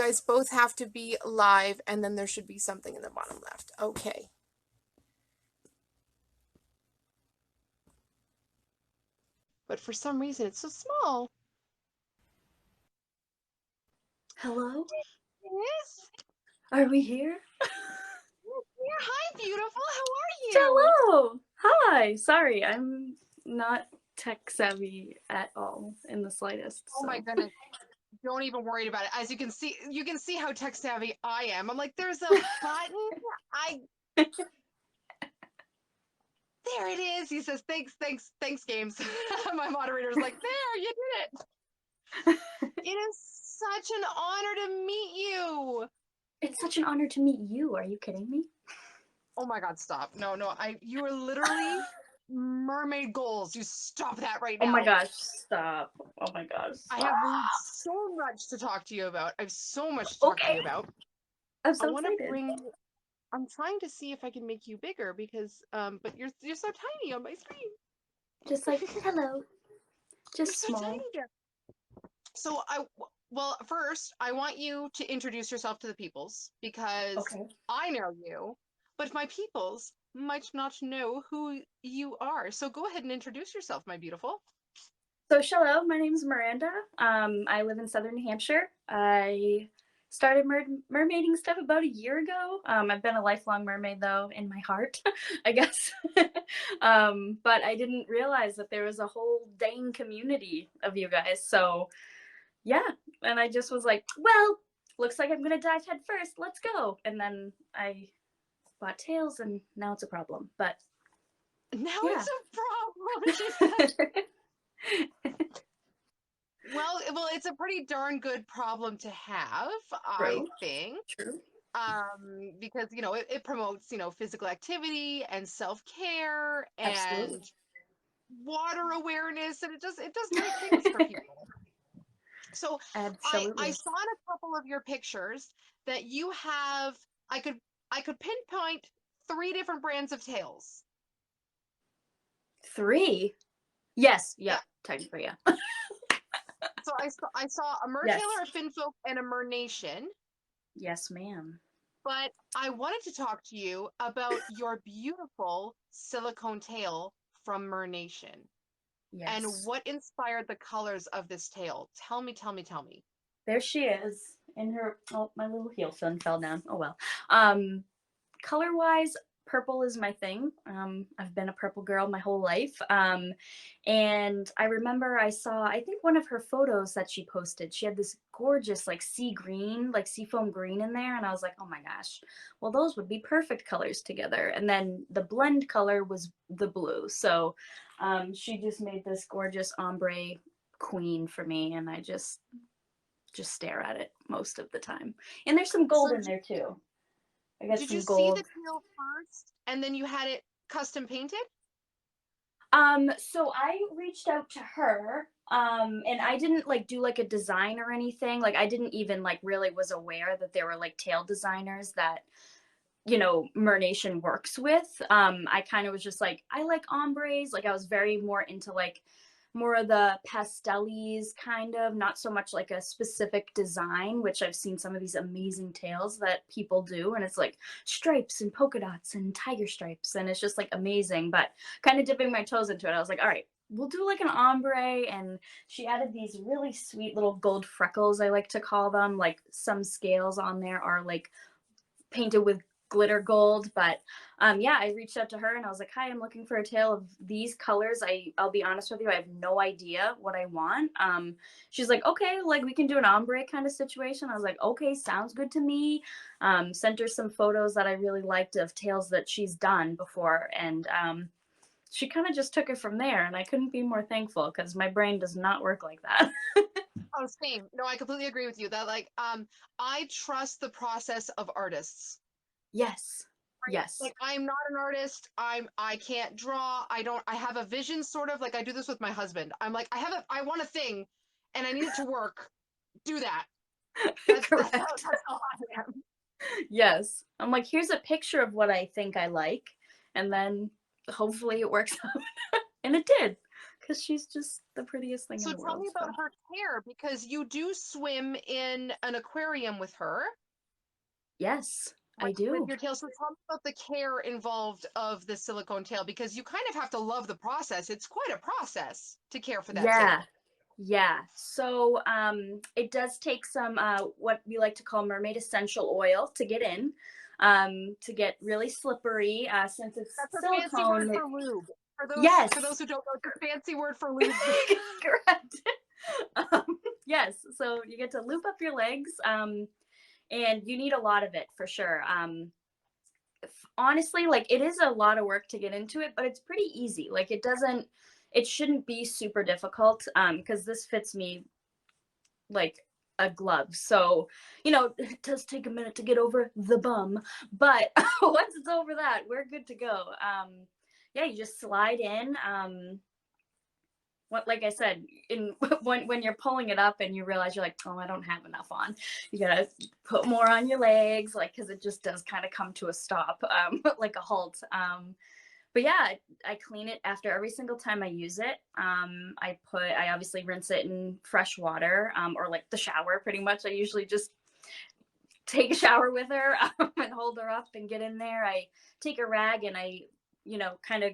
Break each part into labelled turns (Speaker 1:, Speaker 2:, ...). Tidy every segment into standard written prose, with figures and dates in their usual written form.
Speaker 1: guys both have to be live, and then there should be something in the bottom left. Okay. But for some reason, it's so small.
Speaker 2: Hello?
Speaker 3: Yes.
Speaker 2: Are we here?
Speaker 3: Yeah, hi, beautiful. How are you?
Speaker 2: Hello! Hi! Sorry, I'm not tech savvy at all in the slightest.
Speaker 3: Oh my goodness. Don't even worry about it. As you can see how tech savvy I am. I'm like, there's a button. There it is. He says, thanks, games. My moderator's like, there, you did it. It is such an honor to meet you.
Speaker 2: It's such an honor to meet you. Are you kidding me?
Speaker 3: Oh my God, stop. No, you are literally mermaid goals. You stop that right now.
Speaker 2: Oh my gosh, stop. Oh my gosh. Stop.
Speaker 3: I have so much to talk to you about. I have so much to talk to you about.
Speaker 2: I'm so
Speaker 3: I want to
Speaker 2: excited.
Speaker 3: bring I'm trying to see if I can make you bigger because but you're so tiny on my screen.
Speaker 2: Just like, hello. Just
Speaker 3: You're so
Speaker 2: small.
Speaker 3: tiny there. So well, first I want you to introduce yourself to the peoples because I know you, but my peoples might not know who you are. So go ahead and introduce yourself, my beautiful.
Speaker 2: So, hello, my name's Miranda. I live in southern New Hampshire. I started mermaiding stuff about a year ago. I've been a lifelong mermaid, though, in my heart, I guess. But I didn't realize that there was a whole dang community of you guys. So, yeah. And I just was like, well, looks like I'm going to dive head first. Let's go. And then I bought tails, and now it's a problem. But
Speaker 3: now
Speaker 2: yeah.
Speaker 3: It's a problem. Well, it's a pretty darn good problem to have, I think.
Speaker 2: True.
Speaker 3: Because it promotes physical activity and self-care and water awareness, and it does great things for people. So I saw in a couple of your pictures that you have. I could pinpoint 3 different brands of tails.
Speaker 2: 3? Yes. Yeah. Technically, yeah.
Speaker 3: So I saw a Mertailor, a Finfolk, and a Mernation.
Speaker 2: Yes, ma'am.
Speaker 3: But I wanted to talk to you about your beautiful silicone tail from Mernation. Yes. And what inspired the colors of this tail? Tell me.
Speaker 2: There she is in her. Oh, my little heel fin fell down. Oh well. Color-wise, purple is my thing. I've been a purple girl my whole life. And I remember I saw, I think one of her photos that she posted, she had this gorgeous like sea green, like seafoam green in there. And I was like, oh my gosh, well, those would be perfect colors together. And then the blend color was the blue. So she just made this gorgeous ombre queen for me. And I just stare at it most of the time. And there's some gold in there too.
Speaker 3: Did you see the tail first and then you had it custom painted?
Speaker 2: So I reached out to her, and I didn't like do like a design or anything. Like I didn't even like really was aware that there were like tail designers that, Mernation works with. I kind of was just like, I like ombres. Like I was very more into like more of the pastellies kind of, not so much like a specific design, which I've seen some of these amazing tails that people do. And it's like stripes and polka dots and tiger stripes. And it's just like amazing, but kind of dipping my toes into it. I was like, all right, we'll do like an ombre. And she added these really sweet little gold freckles, I like to call them. Like some scales on there are like painted with glitter gold. But yeah, I reached out to her and I was like, hi, I'm looking for a tail of these colors. I'll be honest with you, I have no idea what I want. She's like, okay, like we can do an ombre kind of situation. I was like, okay, sounds good to me. Sent her some photos that I really liked of tails that she's done before, and she kind of just took it from there, and I couldn't be more thankful because my brain does not work like that.
Speaker 3: Oh, same. No, I completely agree with you that like I trust the process of artists.
Speaker 2: Yes.
Speaker 3: Right?
Speaker 2: Yes.
Speaker 3: Like I'm not an artist. I can't draw. I have a vision sort of. Like I do this with my husband. I'm like I want a thing and I need it to work. Do that. That's how I am.
Speaker 2: Yes. I'm like, here's a picture of what I think I like, and then hopefully it works out. And it did, because she's just the prettiest thing in
Speaker 3: So
Speaker 2: the
Speaker 3: tell
Speaker 2: world.
Speaker 3: me
Speaker 2: So
Speaker 3: about her care, because you do swim in an aquarium with her
Speaker 2: yes, I
Speaker 3: with
Speaker 2: do.
Speaker 3: your tail. So tell me about the care involved of the silicone tail, because you kind of have to love the process. It's quite a process to care for that
Speaker 2: Yeah.
Speaker 3: tail.
Speaker 2: Yeah. So it does take some what we like to call mermaid essential oil to get in, to get really slippery. Since it's
Speaker 3: That's a fancy word
Speaker 2: silicone,
Speaker 3: for lube.
Speaker 2: yes,
Speaker 3: For those who don't know, it's a fancy word for lube.
Speaker 2: correct. Yes. So you get to loop up your legs, and you need a lot of it for sure. Honestly, like it is a lot of work to get into it, but it's pretty easy. Like it shouldn't be super difficult, because this fits me like a glove. So, it does take a minute to get over the bum, but once it's over that, we're good to go. Yeah, you just slide in. What, like I said, in when you're pulling it up and you realize you're like, oh, I don't have enough on, you gotta put more on your legs, like, because it just does kind of come to a stop, like a halt. But yeah, I clean it after every single time I use it. I obviously rinse it in fresh water, or like the shower pretty much. I usually just take a shower with her, and hold her up and get in there. I take a rag and I, kind of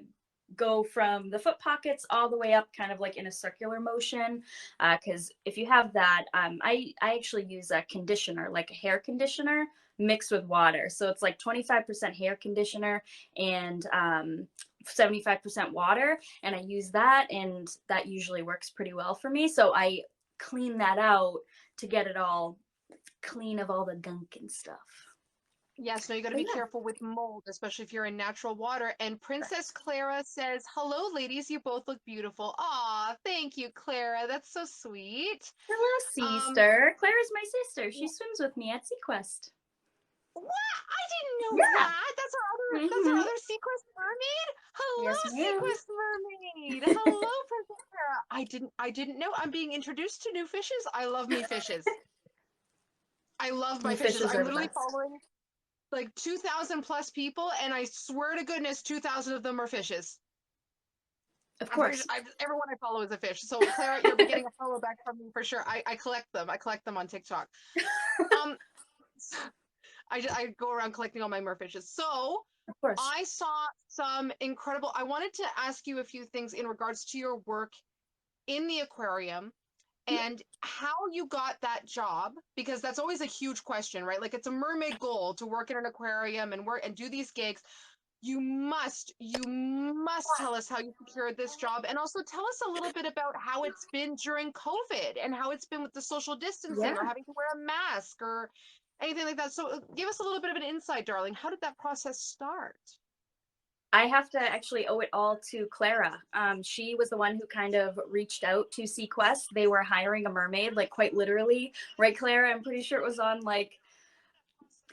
Speaker 2: go from the foot pockets all the way up, kind of like in a circular motion. Because if you have that, I actually use a conditioner, like a hair conditioner mixed with water. So it's like 25% hair conditioner and 75% water. And I use that, and that usually works pretty well for me. So I clean that out to get it all clean of all the gunk and stuff.
Speaker 3: Yes, no, you got to
Speaker 2: But
Speaker 3: be
Speaker 2: yeah.
Speaker 3: careful with mold, especially if you're in natural water. And Princess
Speaker 2: Correct.
Speaker 3: Clara says, "Hello, ladies. You both look beautiful." Aw, thank you, Clara. That's so sweet.
Speaker 2: Hello,
Speaker 3: Um,
Speaker 2: sister. Claire's my sister. She
Speaker 3: wh-
Speaker 2: swims with me at Sequest.
Speaker 3: what? I didn't know
Speaker 2: Yeah.
Speaker 3: that. That's our
Speaker 2: Mm-hmm.
Speaker 3: other Sequest mermaid. Hello,
Speaker 2: Yes, ma'am.
Speaker 3: Sequest mermaid. Hello, Princess Clara. I didn't know. I'm being introduced to new fishes. I love me fishes. I love my
Speaker 2: New
Speaker 3: fishes.
Speaker 2: fishes
Speaker 3: I'm
Speaker 2: are the
Speaker 3: literally
Speaker 2: best.
Speaker 3: following like 2,000 plus people, and I swear to goodness, 2,000 of them are fishes.
Speaker 2: Of
Speaker 3: I'm pretty
Speaker 2: course.
Speaker 3: sure everyone I follow is a fish. So Clara, you'll be getting a follow back from me for sure. I collect them. I collect them on TikTok. Um, I go around collecting all my merfishes. So
Speaker 2: Of course.
Speaker 3: I saw some incredible. I wanted to ask you a few things in regards to your work in the aquarium and how you got that job, because that's always a huge question, right? Like it's a mermaid goal to work in an aquarium and work and do these gigs. You must tell us how you secured this job, and also tell us a little bit about how it's been during COVID and how it's been with the social distancing
Speaker 2: Yeah.
Speaker 3: or having to wear a mask or anything like that. So give us a little bit of an insight, darling. How did that process start?
Speaker 2: I have to actually owe it all to Clara. She was the one who kind of reached out to Sequest. They were hiring a mermaid, like quite literally, right, Clara? I'm pretty sure it was on like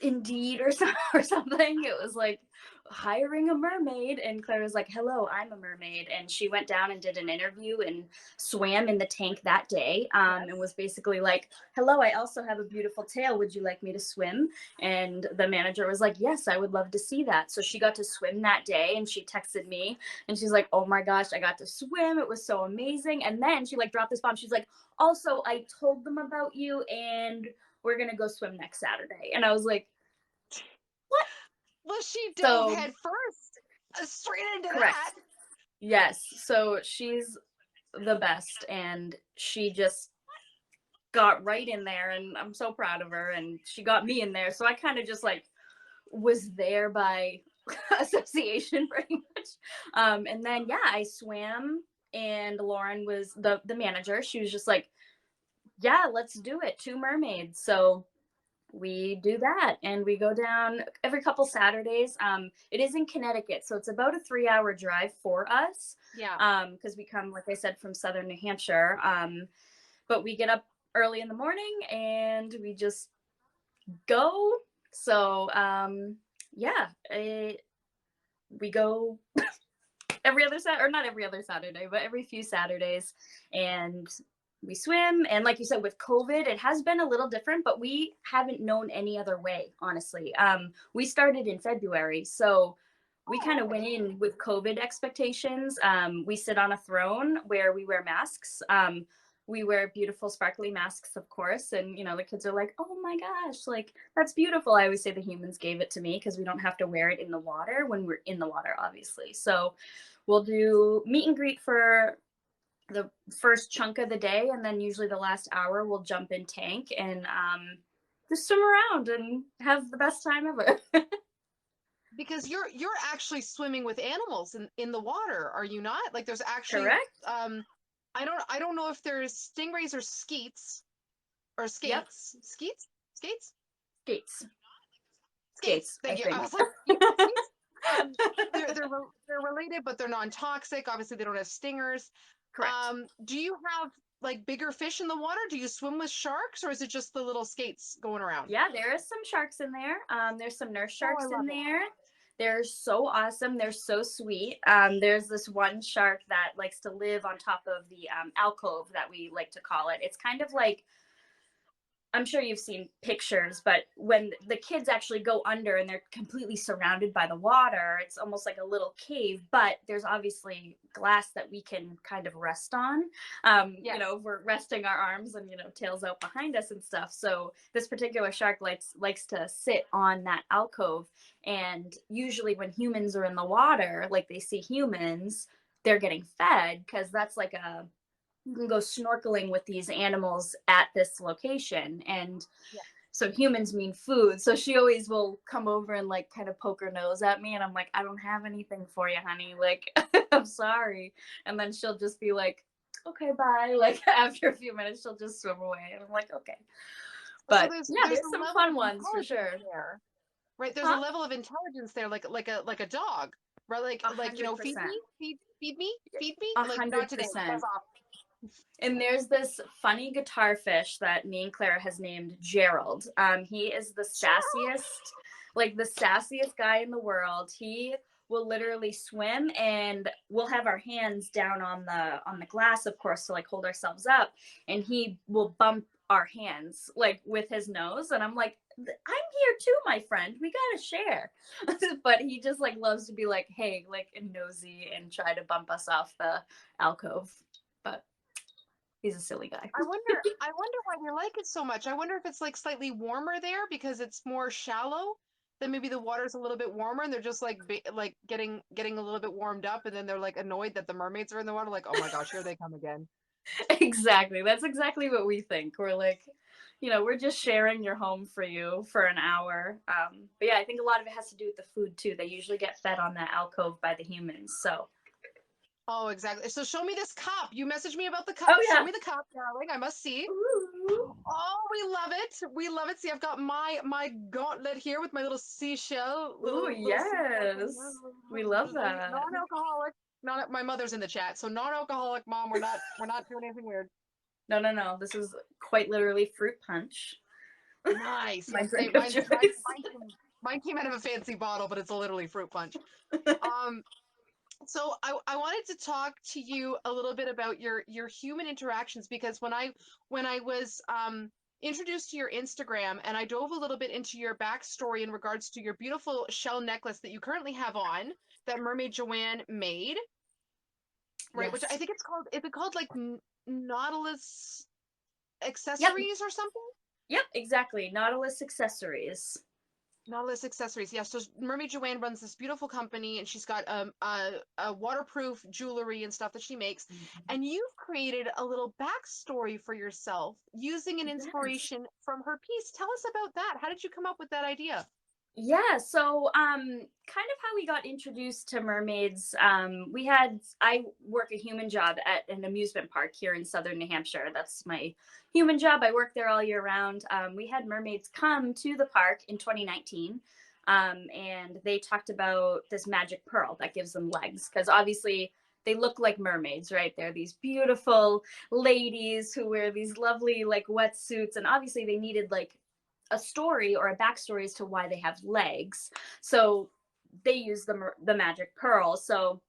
Speaker 2: Indeed or, or something. It was like hiring a mermaid, and Claire was like, hello, I'm a mermaid. And she went down and did an interview and swam in the tank that day, and
Speaker 3: Yes.
Speaker 2: was basically like, hello, I also have a beautiful tail, would you like me to swim? And the manager was like, yes, I would love to see that. So she got to swim that day, and she texted me and she's like, oh my gosh, I got to swim, it was so amazing. And then she like dropped this bomb. She's like, also, I told them about you, and we're gonna go swim next Saturday. And I was like, what?
Speaker 3: Well, she dove
Speaker 2: So
Speaker 3: head first, straight into that.
Speaker 2: correct. Yes. So she's the best, and she just got right in there, and I'm so proud of her, and she got me in there. So I kind of just like was there by association pretty much. And then yeah, I swam, and Lauren was the manager. She was just like, yeah, let's do it. Two mermaids. So we do that, and we go down every couple Saturdays. It is in Connecticut, so it's about a 3-hour drive for us,
Speaker 3: Yeah.
Speaker 2: because we come, like I said, from southern New Hampshire. But we get up early in the morning and we just go. So yeah, we go every other Saturday, or not every other Saturday, but every few Saturdays, and we swim. And like you said, with COVID, it has been a little different, but we haven't known any other way, honestly. We started in February, so we
Speaker 3: Oh,
Speaker 2: kind of
Speaker 3: okay.
Speaker 2: went in with COVID expectations. We sit on a throne where we wear masks. We wear beautiful sparkly masks, of course, and the kids are like, oh my gosh, like that's beautiful. I always say the humans gave it to me because we don't have to wear it in the water when we're in the water, obviously. So we'll do meet and greet for the first chunk of the day, and then usually the last hour we'll jump in tank and just swim around and have the best time ever.
Speaker 3: Because you're actually swimming with animals in the water, are you not? Like there's actually
Speaker 2: Correct.
Speaker 3: I don't know if there's stingrays or
Speaker 2: Yep.
Speaker 3: skates
Speaker 2: Skates.
Speaker 3: skates.
Speaker 2: Skates, I
Speaker 3: Thank you. I
Speaker 2: think.
Speaker 3: was like skates. Um, they're related, but they're non-toxic. Obviously, they don't have stingers.
Speaker 2: Correct.
Speaker 3: Do you have like bigger fish in the water? Do you swim with sharks, or is it just the little skates going around?
Speaker 2: Yeah, there is some sharks in there. There's some nurse
Speaker 3: Oh, I
Speaker 2: sharks in
Speaker 3: love it.
Speaker 2: there. They're so awesome. They're so sweet. There's this one shark that likes to live on top of the alcove that we like to call it. It's kind of like, I'm sure you've seen pictures, but when the kids actually go under and they're completely surrounded by the water, it's almost like a little cave, but there's obviously glass that we can kind of rest on.
Speaker 3: Yes.
Speaker 2: We're resting our arms and, tails out behind us and stuff. So this particular shark likes to sit on that alcove. And usually when humans are in the water, like they see humans, they're getting fed because that's like you can go snorkeling with these animals at this location. And
Speaker 3: Yeah.
Speaker 2: so humans mean food. So she always will come over and like kind of poke her nose at me. And I'm like, I don't have anything for you, honey. Like, I'm sorry. And then she'll just be like, okay, bye. Like after a few minutes, she'll just swim away. And I'm like, okay.
Speaker 3: So
Speaker 2: But
Speaker 3: there's
Speaker 2: yeah,
Speaker 3: there's
Speaker 2: there's
Speaker 3: a
Speaker 2: some
Speaker 3: level
Speaker 2: fun
Speaker 3: of
Speaker 2: ones for
Speaker 3: intelligence
Speaker 2: sure.
Speaker 3: there, right? There's a
Speaker 2: Huh?
Speaker 3: level of intelligence there, like a dog, right?
Speaker 2: A
Speaker 3: Like
Speaker 2: hundred
Speaker 3: feed
Speaker 2: percent.
Speaker 3: me, feed me, feed me.
Speaker 2: A
Speaker 3: Like not
Speaker 2: hundred
Speaker 3: today. Buzz
Speaker 2: percent.
Speaker 3: off.
Speaker 2: And there's this funny guitar fish that me and Clara has named Gerald. He is the sassiest, like the sassiest guy in the world. He will literally swim, and we'll have our hands down on the glass, of course, to like hold ourselves up, and he will bump our hands like with his nose, and I'm like, I'm here too, my friend. We gotta share. But he just like loves to be like, hey, like and nosy and try to bump us off the alcove. But he's a silly guy.
Speaker 3: I wonder why they like it so much. I wonder if it's like slightly warmer there because it's more shallow. Then maybe the water's a little bit warmer and they're just like like getting a little bit warmed up and then they're like annoyed that the mermaids are in the water like, "Oh my gosh, here they come again."
Speaker 2: Exactly. That's exactly what we think. We're like, we're just sharing your home for you for an hour. But yeah, I think a lot of it has to do with the food too. They usually get fed on that alcove by the humans. So,
Speaker 3: Oh, exactly. So show me this cup. You messaged me about the cup.
Speaker 2: oh
Speaker 3: Show
Speaker 2: yeah.
Speaker 3: me the cup, darling. I must see.
Speaker 2: Ooh.
Speaker 3: Oh, we love it. We love it. See, I've got my gauntlet here with my little seashell,
Speaker 2: Ooh,
Speaker 3: little seashell thing.
Speaker 2: yes. We love that.
Speaker 3: Non-alcoholic. Not my mother's in the chat, so non-alcoholic mom. We're not doing anything weird.
Speaker 2: No, no, no. This is quite literally fruit punch.
Speaker 3: Nice.
Speaker 2: My
Speaker 3: Yes,
Speaker 2: drink of
Speaker 3: mine,
Speaker 2: choice.
Speaker 3: mine, mine, mine came out of a fancy bottle, but it's literally fruit punch. Um, so I wanted to talk to you a little bit about your human interactions because when I was introduced to your Instagram and I dove a little bit into your backstory in regards to your beautiful shell necklace that you currently have on that Mermaid Joanne made, right? Which I
Speaker 2: Yes.
Speaker 3: think it's called, is it called like Nautilus
Speaker 2: Yep.
Speaker 3: accessories or something?
Speaker 2: Yep. Exactly. Nautilus accessories.
Speaker 3: Nautilus accessories. Yeah, so Mermaid Joanne runs this beautiful company, and she's got a waterproof jewelry and stuff that she makes. And you've created a little backstory for yourself using an
Speaker 2: Yes.
Speaker 3: inspiration from her piece. Tell us about that. How did you come up with that idea?
Speaker 2: Yeah, so kind of how we got introduced to mermaids. I work a human job at an amusement park here in southern New Hampshire. That's my human job. I work there all year round. We had mermaids come to the park in 2019, and they talked about this magic pearl that gives them legs because obviously they look like mermaids, right? They're these beautiful ladies who wear these lovely like wetsuits, and obviously they needed like a story or a backstory as to why they have legs. So they use the magic pearl. So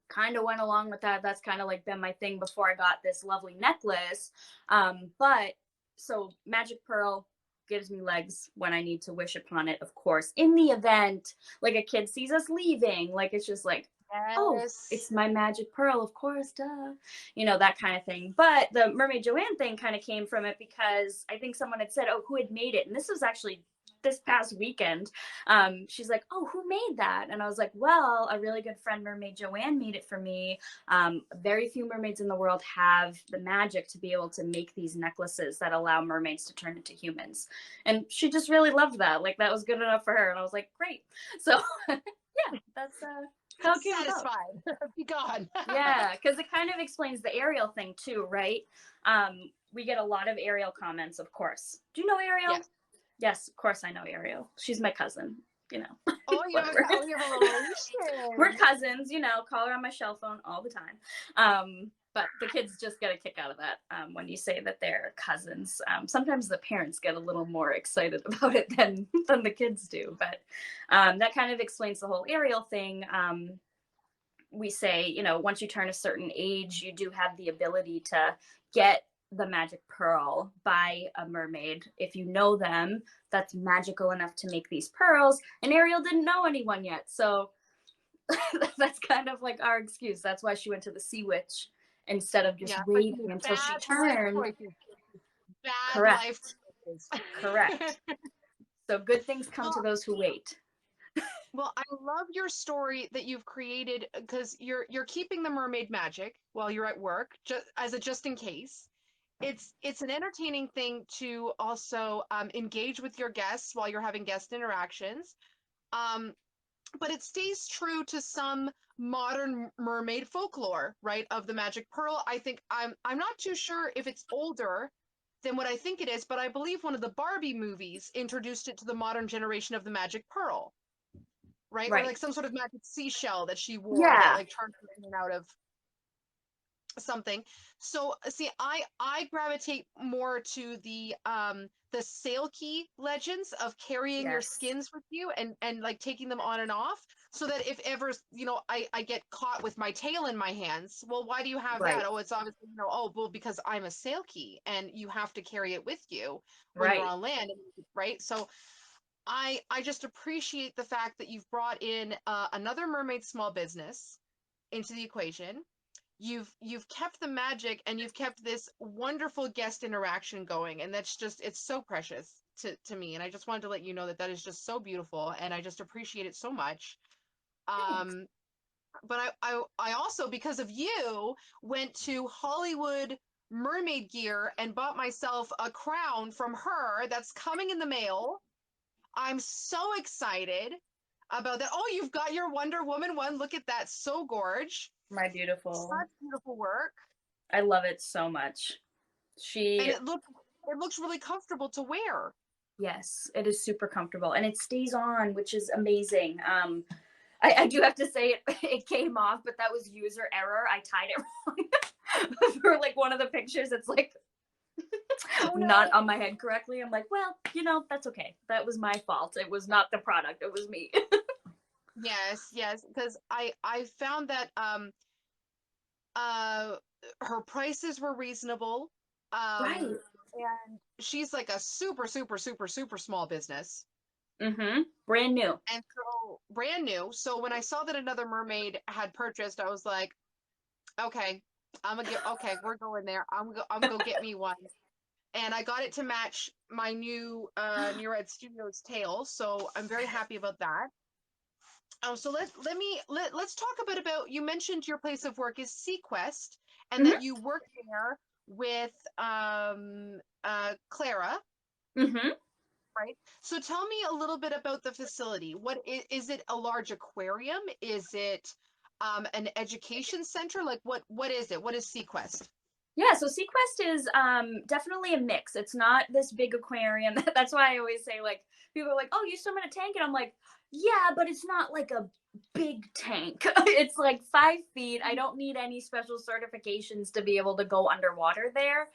Speaker 2: kind of went along with that. That's kind of like been my thing before I got this lovely necklace. But so magic pearl. gives me legs when I need to wish upon it, of course. In the event, like, a kid sees us leaving, like, it's just like, oh,
Speaker 3: Yes.
Speaker 2: it's my magic pearl, of course, duh. You know, that kind of thing. But the Mermaid Joanne thing kind of came from it because I think someone had said, oh, who had made it? And this was actually this past weekend. She's like, oh, who made that? And I was like, well, a really good friend, Mermaid Joanne, made it for me. Very few mermaids in the world have the magic to be able to make these necklaces that allow mermaids to turn into humans. And she just really loved that. Like, that was good enough for her. And I was like, great. So yeah, that's how it came about.
Speaker 3: Satisfied. Be gone.
Speaker 2: Yeah, because it kind of explains the Ariel thing too, right? We get a lot of Ariel comments, of course. Do you know Ariel?
Speaker 3: Yes.
Speaker 2: Yes, of course I know Ariel. She's my cousin, you know.
Speaker 3: Oh,
Speaker 2: Whatever.
Speaker 3: you have a relation.
Speaker 2: We're cousins, you know, call her on my cell phone all the time. But the kids just get a kick out of that when you say that they're cousins. Sometimes the parents get a little more excited about it than the kids do. But that kind of explains the whole Ariel thing. We say, you know, once you turn a certain age, you do have the ability to get the magic pearl by a mermaid. If you know them, that's magical enough to make these pearls. And Ariel didn't know anyone yet. So that's kind of like our excuse. That's why she went to the sea witch instead of just
Speaker 3: Yeah, but
Speaker 2: waiting until she
Speaker 3: bad life
Speaker 2: turned.
Speaker 3: choices. Bad life
Speaker 2: Correct.
Speaker 3: choices.
Speaker 2: Correct. So good things come to
Speaker 3: Well,
Speaker 2: those who wait.
Speaker 3: well, I love your story that you've created because you're keeping the mermaid magic while you're at work, just as a just in case. It's an entertaining thing to also engage with your guests while you're having guest interactions. Um, but it stays true to some modern mermaid folklore, right? Of the magic pearl. I think I'm not too sure if it's older than what I think it is, but I believe one of the Barbie movies introduced it to the modern generation of the magic pearl, right? Or
Speaker 2: Right.
Speaker 3: like some sort of magic seashell that she wore that
Speaker 2: Yeah.
Speaker 3: like charmed her in and out of something. So see, I gravitate more to the sail key legends of carrying your
Speaker 2: Yes.
Speaker 3: skins with you and like taking them on and off, so that if ever, you know, I get caught with my tail in my hands, well, why do you have that?
Speaker 2: Right.
Speaker 3: Oh, it's obviously, you know, oh, well, because I'm a sail key and you have to carry it with you when you're
Speaker 2: Right.
Speaker 3: on land, right? So I just appreciate the fact that you've brought in another mermaid small business into the equation. You've kept the magic and you've kept this wonderful guest interaction going, and that's just, it's so precious to me, and I just wanted to let you know that that is just so beautiful, and I just appreciate it so much.
Speaker 2: Thanks.
Speaker 3: um but I also, because of you, went to Hollywood Mermaid Gear and bought myself a crown from her that's coming in the mail. I'm so excited about that. Oh, you've got your Wonder Woman one. Look at that. So gorge.
Speaker 2: My beautiful.
Speaker 3: Such beautiful work.
Speaker 2: I love it so much.
Speaker 3: And
Speaker 2: She,
Speaker 3: it looks really comfortable to wear.
Speaker 2: yes, it is super comfortable and it stays on, which is amazing. I do have to say it came off, but that was user error. I tied it wrong for like one of the pictures. It's like
Speaker 3: Oh
Speaker 2: not
Speaker 3: no.
Speaker 2: on my head correctly. I'm like, well, you know, that's okay. That was my fault. It was not the product. It was me.
Speaker 3: Yes, yes, because I found that uh her prices were reasonable.
Speaker 2: Right.
Speaker 3: And she's like a super small business.
Speaker 2: Mm-hmm. Brand new.
Speaker 3: And so brand new. So when I saw that another mermaid had purchased, I was like, okay, okay, we're going there. I'm gonna go get me one. And I got it to match my new Near Red Studios tail, so I'm very happy about that. So let's talk a bit about, you mentioned your place of work is Sequest, and that
Speaker 2: Mm-hmm.
Speaker 3: you work there with Clara,
Speaker 2: Mm-hmm.
Speaker 3: right? So tell me a little bit about the facility. What is it, a large aquarium? Is it an education center? Like what is it? What is Sequest?
Speaker 2: Yeah, so Sequest is definitely a mix. It's not this big aquarium. That's why I always say, like, people are like, oh, you swim in a tank? And I'm like, yeah, but it's not like a big tank. It's like 5 feet. I don't need any special certifications to be able to go underwater there.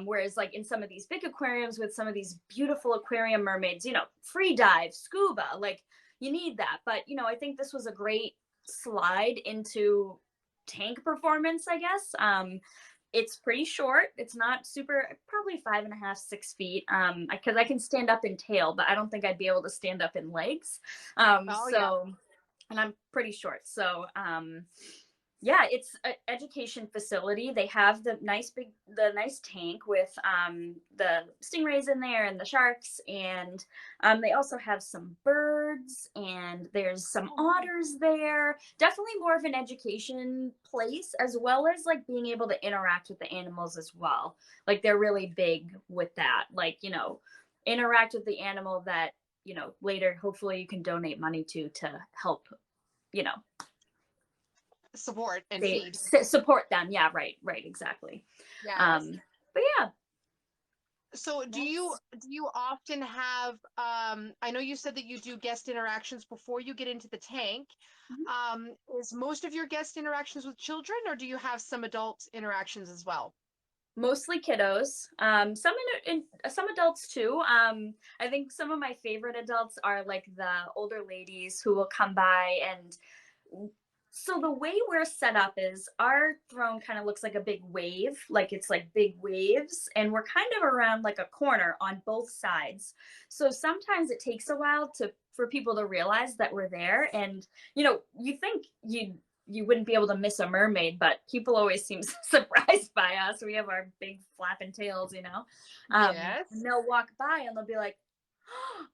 Speaker 2: Whereas, like, in some of these big aquariums with some of these beautiful aquarium mermaids, you know, free dive, scuba, like, you need that. But, you know, I think this was a great slide into tank performance, I guess. It's pretty short. It's not super, probably 5.5, 6 feet. Because I can stand up in tail, but I don't think I'd be able to stand up in legs.
Speaker 3: Oh yeah.
Speaker 2: So, and I'm pretty short. So, yeah, it's an education facility. They have the nice tank with the stingrays in there and the sharks, and they also have some birds, and there's some otters there. Definitely more of an education place, as well as like being able to interact with the animals as well. Like they're really big with that. Like, interact with the animal that, later hopefully you can donate money to help, you know,
Speaker 3: Support and
Speaker 2: they
Speaker 3: feed.
Speaker 2: support them. Yeah, right, exactly.
Speaker 3: Yes.
Speaker 2: But yeah,
Speaker 3: So do you often have I know you said that you do guest interactions before you get into the tank. Is most of your guest interactions with children, or do you have some adult interactions as well?
Speaker 2: mostly kiddos. Some adults too. I think some of my favorite adults are like the older ladies who will come by. And so the way we're set up is our throne kind of looks like a big wave, like it's like big waves, and we're kind of around like a corner on both sides. So sometimes it takes a while to for people to realize that we're there. And you think you wouldn't be able to miss a mermaid, but people always seem surprised by us. We have our big flapping tails,
Speaker 3: Yes.
Speaker 2: and they'll walk by and they'll be like, "Oh,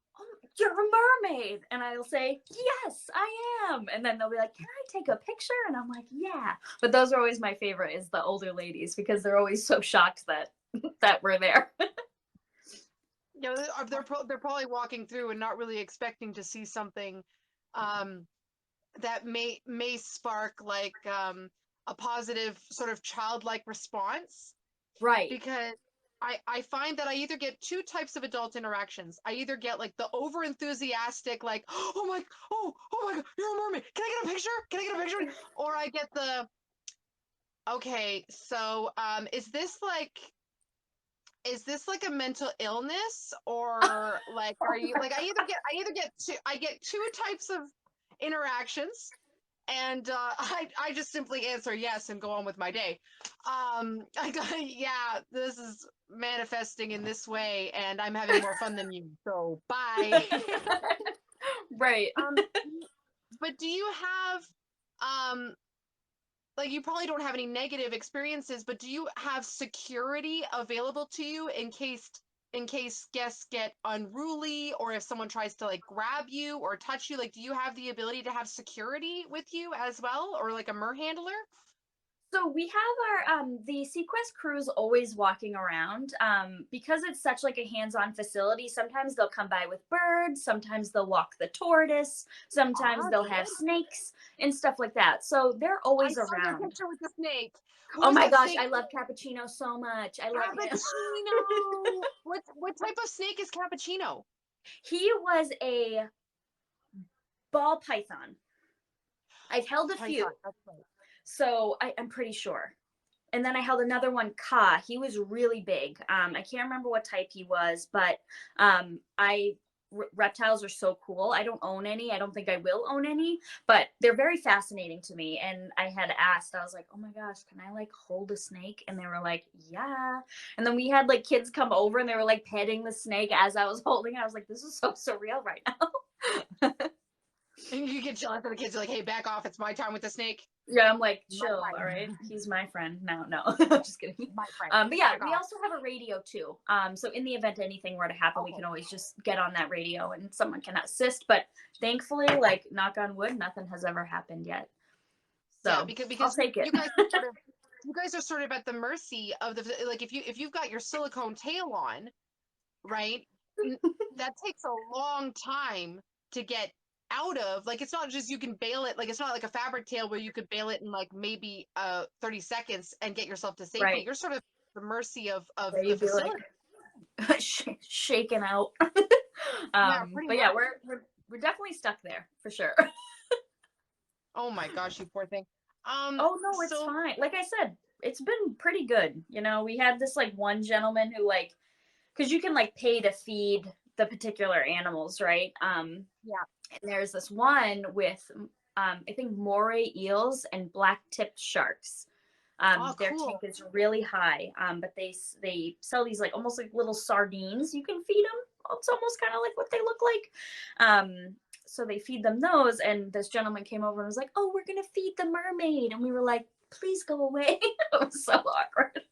Speaker 2: you're a mermaid." And I'll say, "Yes, I am." And then they'll be like, "Can I take a picture?" And I'm like, "Yeah." But those are always my favorite, is the older ladies, because they're always so shocked that that we're there.
Speaker 3: They're probably walking through and not really expecting to see something um that may spark like a positive sort of childlike response,
Speaker 2: Right.
Speaker 3: because I find that I either get two types of adult interactions. I either get like the over enthusiastic, like, oh my God, you're a mermaid. Can I get a picture? Can I get a picture? Or I get the, okay, so is this like a mental illness, or like are you like I get two types of interactions, and I just simply answer yes and go on with my day. I go, yeah, this is manifesting in this way, and I'm having more fun than you, so bye.
Speaker 2: Right.
Speaker 3: um, but do you have um like, you probably don't have any negative experiences, but do you have security available to you in case guests get unruly, or if someone tries to like grab you or touch you? Like, do you have the ability to have security with you as well, or like a mer handler?
Speaker 2: So we have our the Sequest crews always walking around, because it's such like a hands-on facility. Sometimes they'll come by with birds, sometimes they'll walk the tortoise, sometimes
Speaker 3: Ah,
Speaker 2: they'll have
Speaker 3: good.
Speaker 2: snakes and stuff like that. So they're
Speaker 3: I
Speaker 2: always
Speaker 3: saw your
Speaker 2: around.
Speaker 3: picture with the snake. Who
Speaker 2: Oh
Speaker 3: was
Speaker 2: my
Speaker 3: that
Speaker 2: gosh,
Speaker 3: snake?
Speaker 2: I love Cappuccino so much. I love him.
Speaker 3: Cappuccino. What type of snake is Cappuccino?
Speaker 2: He was a ball python. I've held a few,
Speaker 3: Python. That's right.
Speaker 2: so I'm pretty sure. And then I held another one, Ka. He was really big. I can't remember what type he was, but reptiles are so cool. I don't own any. I don't think I will own any, but they're very fascinating to me. And I had asked, I was like, "Oh my gosh, can I like hold a snake?" And they were like, "Yeah." And then we had like kids come over and they were like petting the snake as I was holding it. I was like, "This is so surreal right now."
Speaker 3: And you get jealous of the kids. You're like, hey, back off. It's my time with the snake.
Speaker 2: Yeah, I'm like,
Speaker 3: My
Speaker 2: chill, all
Speaker 3: friend.
Speaker 2: right? He's my friend. No, I'm just kidding.
Speaker 3: My friend.
Speaker 2: But yeah,
Speaker 3: Back
Speaker 2: we
Speaker 3: off.
Speaker 2: also have a radio too. So in the event anything were to happen, we
Speaker 3: Okay.
Speaker 2: can always just get on that radio and someone can assist. But thankfully, like knock on wood, nothing has ever happened yet.
Speaker 3: Yeah,
Speaker 2: So
Speaker 3: because
Speaker 2: I'll
Speaker 3: because
Speaker 2: take it.
Speaker 3: you guys are sort of at the mercy of the, like, if you've got your silicone tail on, right? n- That takes a long time to get out of. Like, it's not just you can bail it. Like, it's not like a fabric tail where you could bail it in like maybe 30 seconds and get yourself to safety.
Speaker 2: Right.
Speaker 3: You're sort of at the mercy of
Speaker 2: Yeah,
Speaker 3: the
Speaker 2: you'd be
Speaker 3: facility.
Speaker 2: like shaken out.
Speaker 3: Yeah, pretty
Speaker 2: But yeah,
Speaker 3: much.
Speaker 2: we're definitely stuck there for sure.
Speaker 3: Oh my gosh, you poor thing.
Speaker 2: Oh no, it's
Speaker 3: So
Speaker 2: fine. Like I said, it's been pretty good. We had this like one gentleman who like, because you can like pay to feed the particular animals, right?
Speaker 3: yeah.
Speaker 2: And there's this one with I think moray eels and black tipped sharks.
Speaker 3: Oh,
Speaker 2: Their tank
Speaker 3: cool.
Speaker 2: is really high, but they sell these like almost like little sardines. You can feed them. It's almost kind of like what they look like. So they feed them those, and this gentleman came over and was like, "Oh, we're gonna feed the mermaid," and we were like, "Please go away." It was so awkward.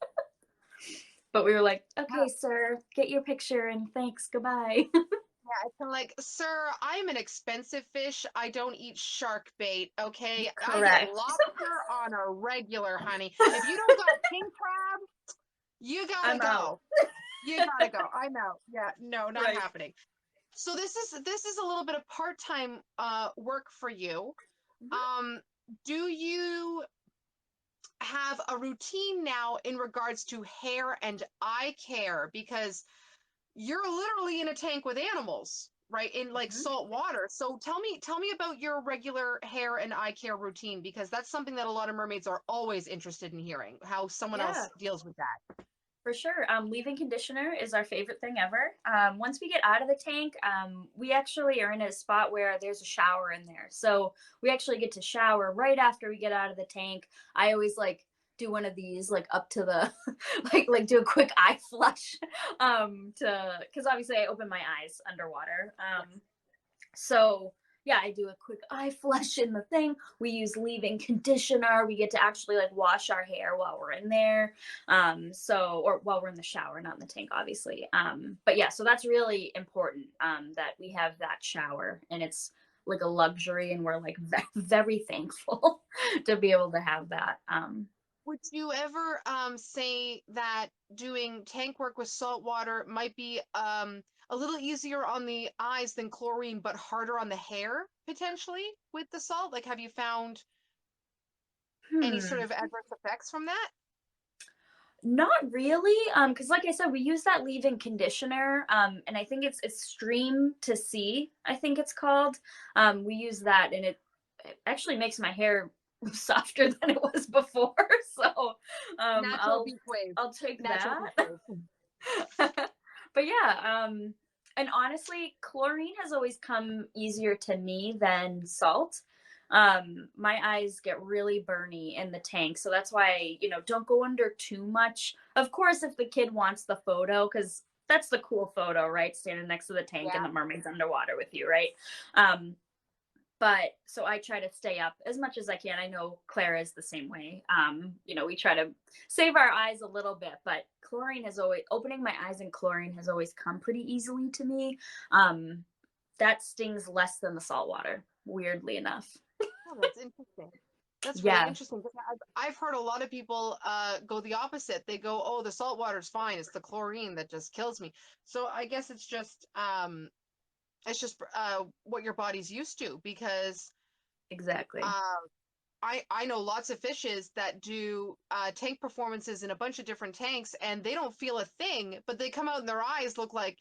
Speaker 2: But we were like, "Okay, sir, get your picture and thanks, goodbye."
Speaker 3: Yeah, it's kinda like, sir, I'm an expensive fish. I don't eat shark bait, okay? I get
Speaker 2: Correct.
Speaker 3: lobster on a regular, honey. If you don't got king crab, you gotta
Speaker 2: I'm out.
Speaker 3: go. You gotta go. I'm out. Yeah, no, not
Speaker 2: Right.
Speaker 3: happening. So this is a little bit of part-time work for you. Um, do you have a routine now in regards to hair and eye care? Because you're literally in a tank with animals, right? In like
Speaker 2: Mhm.
Speaker 3: salt water. So tell me about your regular hair and eye care routine, because that's something that a lot of mermaids are always interested in hearing, how someone
Speaker 2: Yeah.
Speaker 3: else deals with that.
Speaker 2: For sure. Leave-in conditioner is our favorite thing ever. Once we get out of the tank, we actually are in a spot where there's a shower in there. So we actually get to shower right after we get out of the tank. I always like do one of these like up to the like do a quick eye flush to because obviously I open my eyes underwater. So yeah, I do a quick eye flush in the thing. We use leave-in conditioner. We get to actually like wash our hair while we're in there. So or while we're in the shower, not in the tank, obviously. But yeah, so that's really important that we have that shower, and it's like a luxury, and we're like very thankful to be able to have that.
Speaker 3: Would you ever say that doing tank work with salt water might be a little easier on the eyes than chlorine, but harder on the hair potentially with the salt? Like, have you found any sort
Speaker 2: Hmm.
Speaker 3: of adverse effects from that?
Speaker 2: Not really, because like I said, we use that leave-in conditioner, and I think it's Stream to See, I think it's called. We use that, and it actually makes my hair softer than it was before. So, um,
Speaker 3: Natural
Speaker 2: I'll
Speaker 3: beach wave.
Speaker 2: I'll take
Speaker 3: Natural
Speaker 2: that.
Speaker 3: beach wave.
Speaker 2: But yeah, and honestly, chlorine has always come easier to me than salt. My eyes get really burny in the tank, so that's why, don't go under too much. Of course, if the kid wants the photo, because that's the cool photo, right? Standing next to the tank and
Speaker 3: Yeah.
Speaker 2: the mermaid's underwater with you, right? Um, but so I try to stay up as much as I can. I know Clara is the same way. We try to save our eyes a little bit, but chlorine has always opening my eyes in chlorine has always come pretty easily to me. Um, that stings less than the salt water, weirdly enough.
Speaker 3: Oh, that's interesting. That's really
Speaker 2: Yeah,
Speaker 3: interesting. 'Cause I've heard a lot of people go the opposite. They go, "Oh, the salt water's fine. It's the chlorine that just kills me." So I guess it's just what your body's used to, because
Speaker 2: exactly.
Speaker 3: uh, I know lots of fishes that do tank performances in a bunch of different tanks, and they don't feel a thing, but they come out and their eyes look like,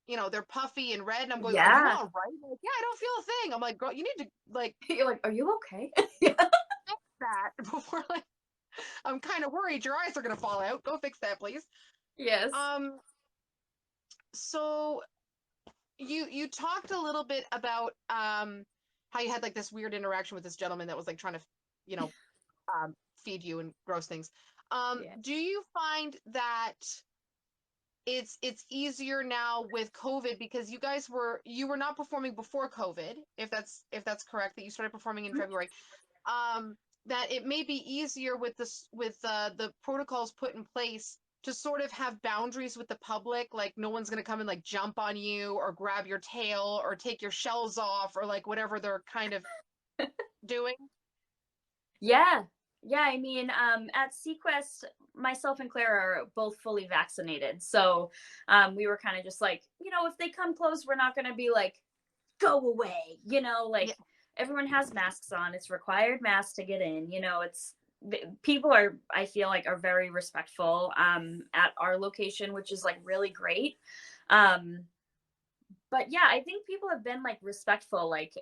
Speaker 3: they're puffy and red, and I'm going, "Are you
Speaker 2: Yeah.
Speaker 3: all right?" Like, yeah, I don't feel a thing. I'm like, "Girl, you need to like
Speaker 2: You're like, are you okay? Yeah.
Speaker 3: fix that before like I'm kind of worried your eyes are gonna fall out. Go fix that, please."
Speaker 2: Yes.
Speaker 3: Um, so you talked a little bit about how you had like this weird interaction with this gentleman that was like trying to, you know, feed you and gross things.
Speaker 2: Yeah.
Speaker 3: Do you find that it's easier now with COVID, because you were not performing before COVID, if that's correct, that you started performing in February, that it may be easier with the protocols put in place to sort of have boundaries with the public, like no one's going to come and like jump on you or grab your tail or take your shells off or like whatever they're kind of doing.
Speaker 2: Yeah. Yeah, I mean, at Sequest, myself and Claire are both fully vaccinated. So we were kind of just like, if they come close, we're not going to be like, go away,
Speaker 3: Yeah,
Speaker 2: like everyone has masks on. It's required masks to get in. People are, I feel like, are very respectful at our location, which is like really great. Um, but yeah, I think people have been like respectful. Like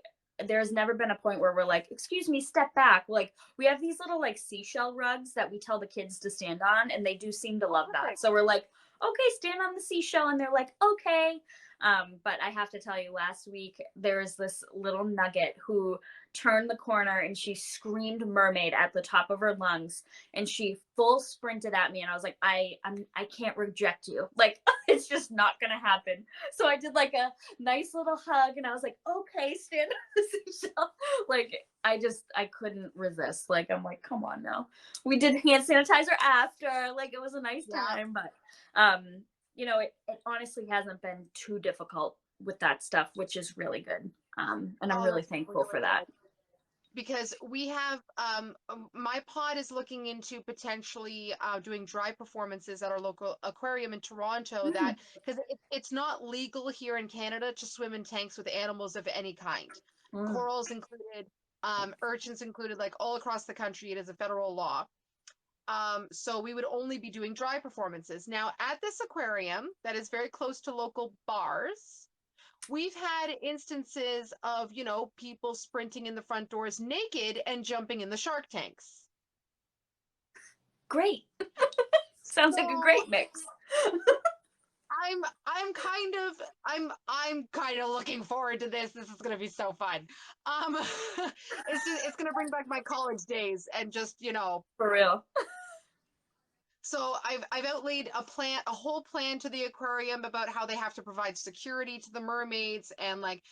Speaker 2: there's never been a point where we're like, excuse me, step back. Like we have these little like seashell rugs that we tell the kids to stand on, and they do seem to love that.
Speaker 3: perfect.
Speaker 2: So we're like, okay, stand on the seashell, and they're like, okay. But I have to tell you, last week there was this little nugget who turned the corner and she screamed mermaid at the top of her lungs, and she full sprinted at me, and I was like, I can't reject you. Like, it's just not gonna happen. So I did like a nice little hug, and I was like, okay, stand on the seashell. Like, I couldn't resist. Like, I'm like, come on now. We did hand sanitizer after. Like, it was a nice time, but it honestly hasn't been too difficult with that stuff, which is really good. And I'm
Speaker 3: Oh,
Speaker 2: really
Speaker 3: that's
Speaker 2: thankful
Speaker 3: really
Speaker 2: for that.
Speaker 3: good. Because we have my pod is looking into potentially doing dry performances at our local aquarium in Toronto,
Speaker 2: Mm.
Speaker 3: that because it's not legal here in Canada to swim in tanks with animals of any kind,
Speaker 2: Mm.
Speaker 3: corals included, urchins included, like all across the country it is a federal law. So we would only be doing dry performances. Now at this aquarium that is very close to local bars, we've had instances of, people sprinting in the front doors naked and jumping in the shark tanks.
Speaker 2: Great. Sounds like a
Speaker 3: So
Speaker 2: great mix.
Speaker 3: I'm kind of looking forward to this. This is gonna be so fun. Um it's gonna bring back my college days and just,
Speaker 2: For real.
Speaker 3: so I've outlaid a whole plan to the aquarium about how they have to provide security to the mermaids, and like,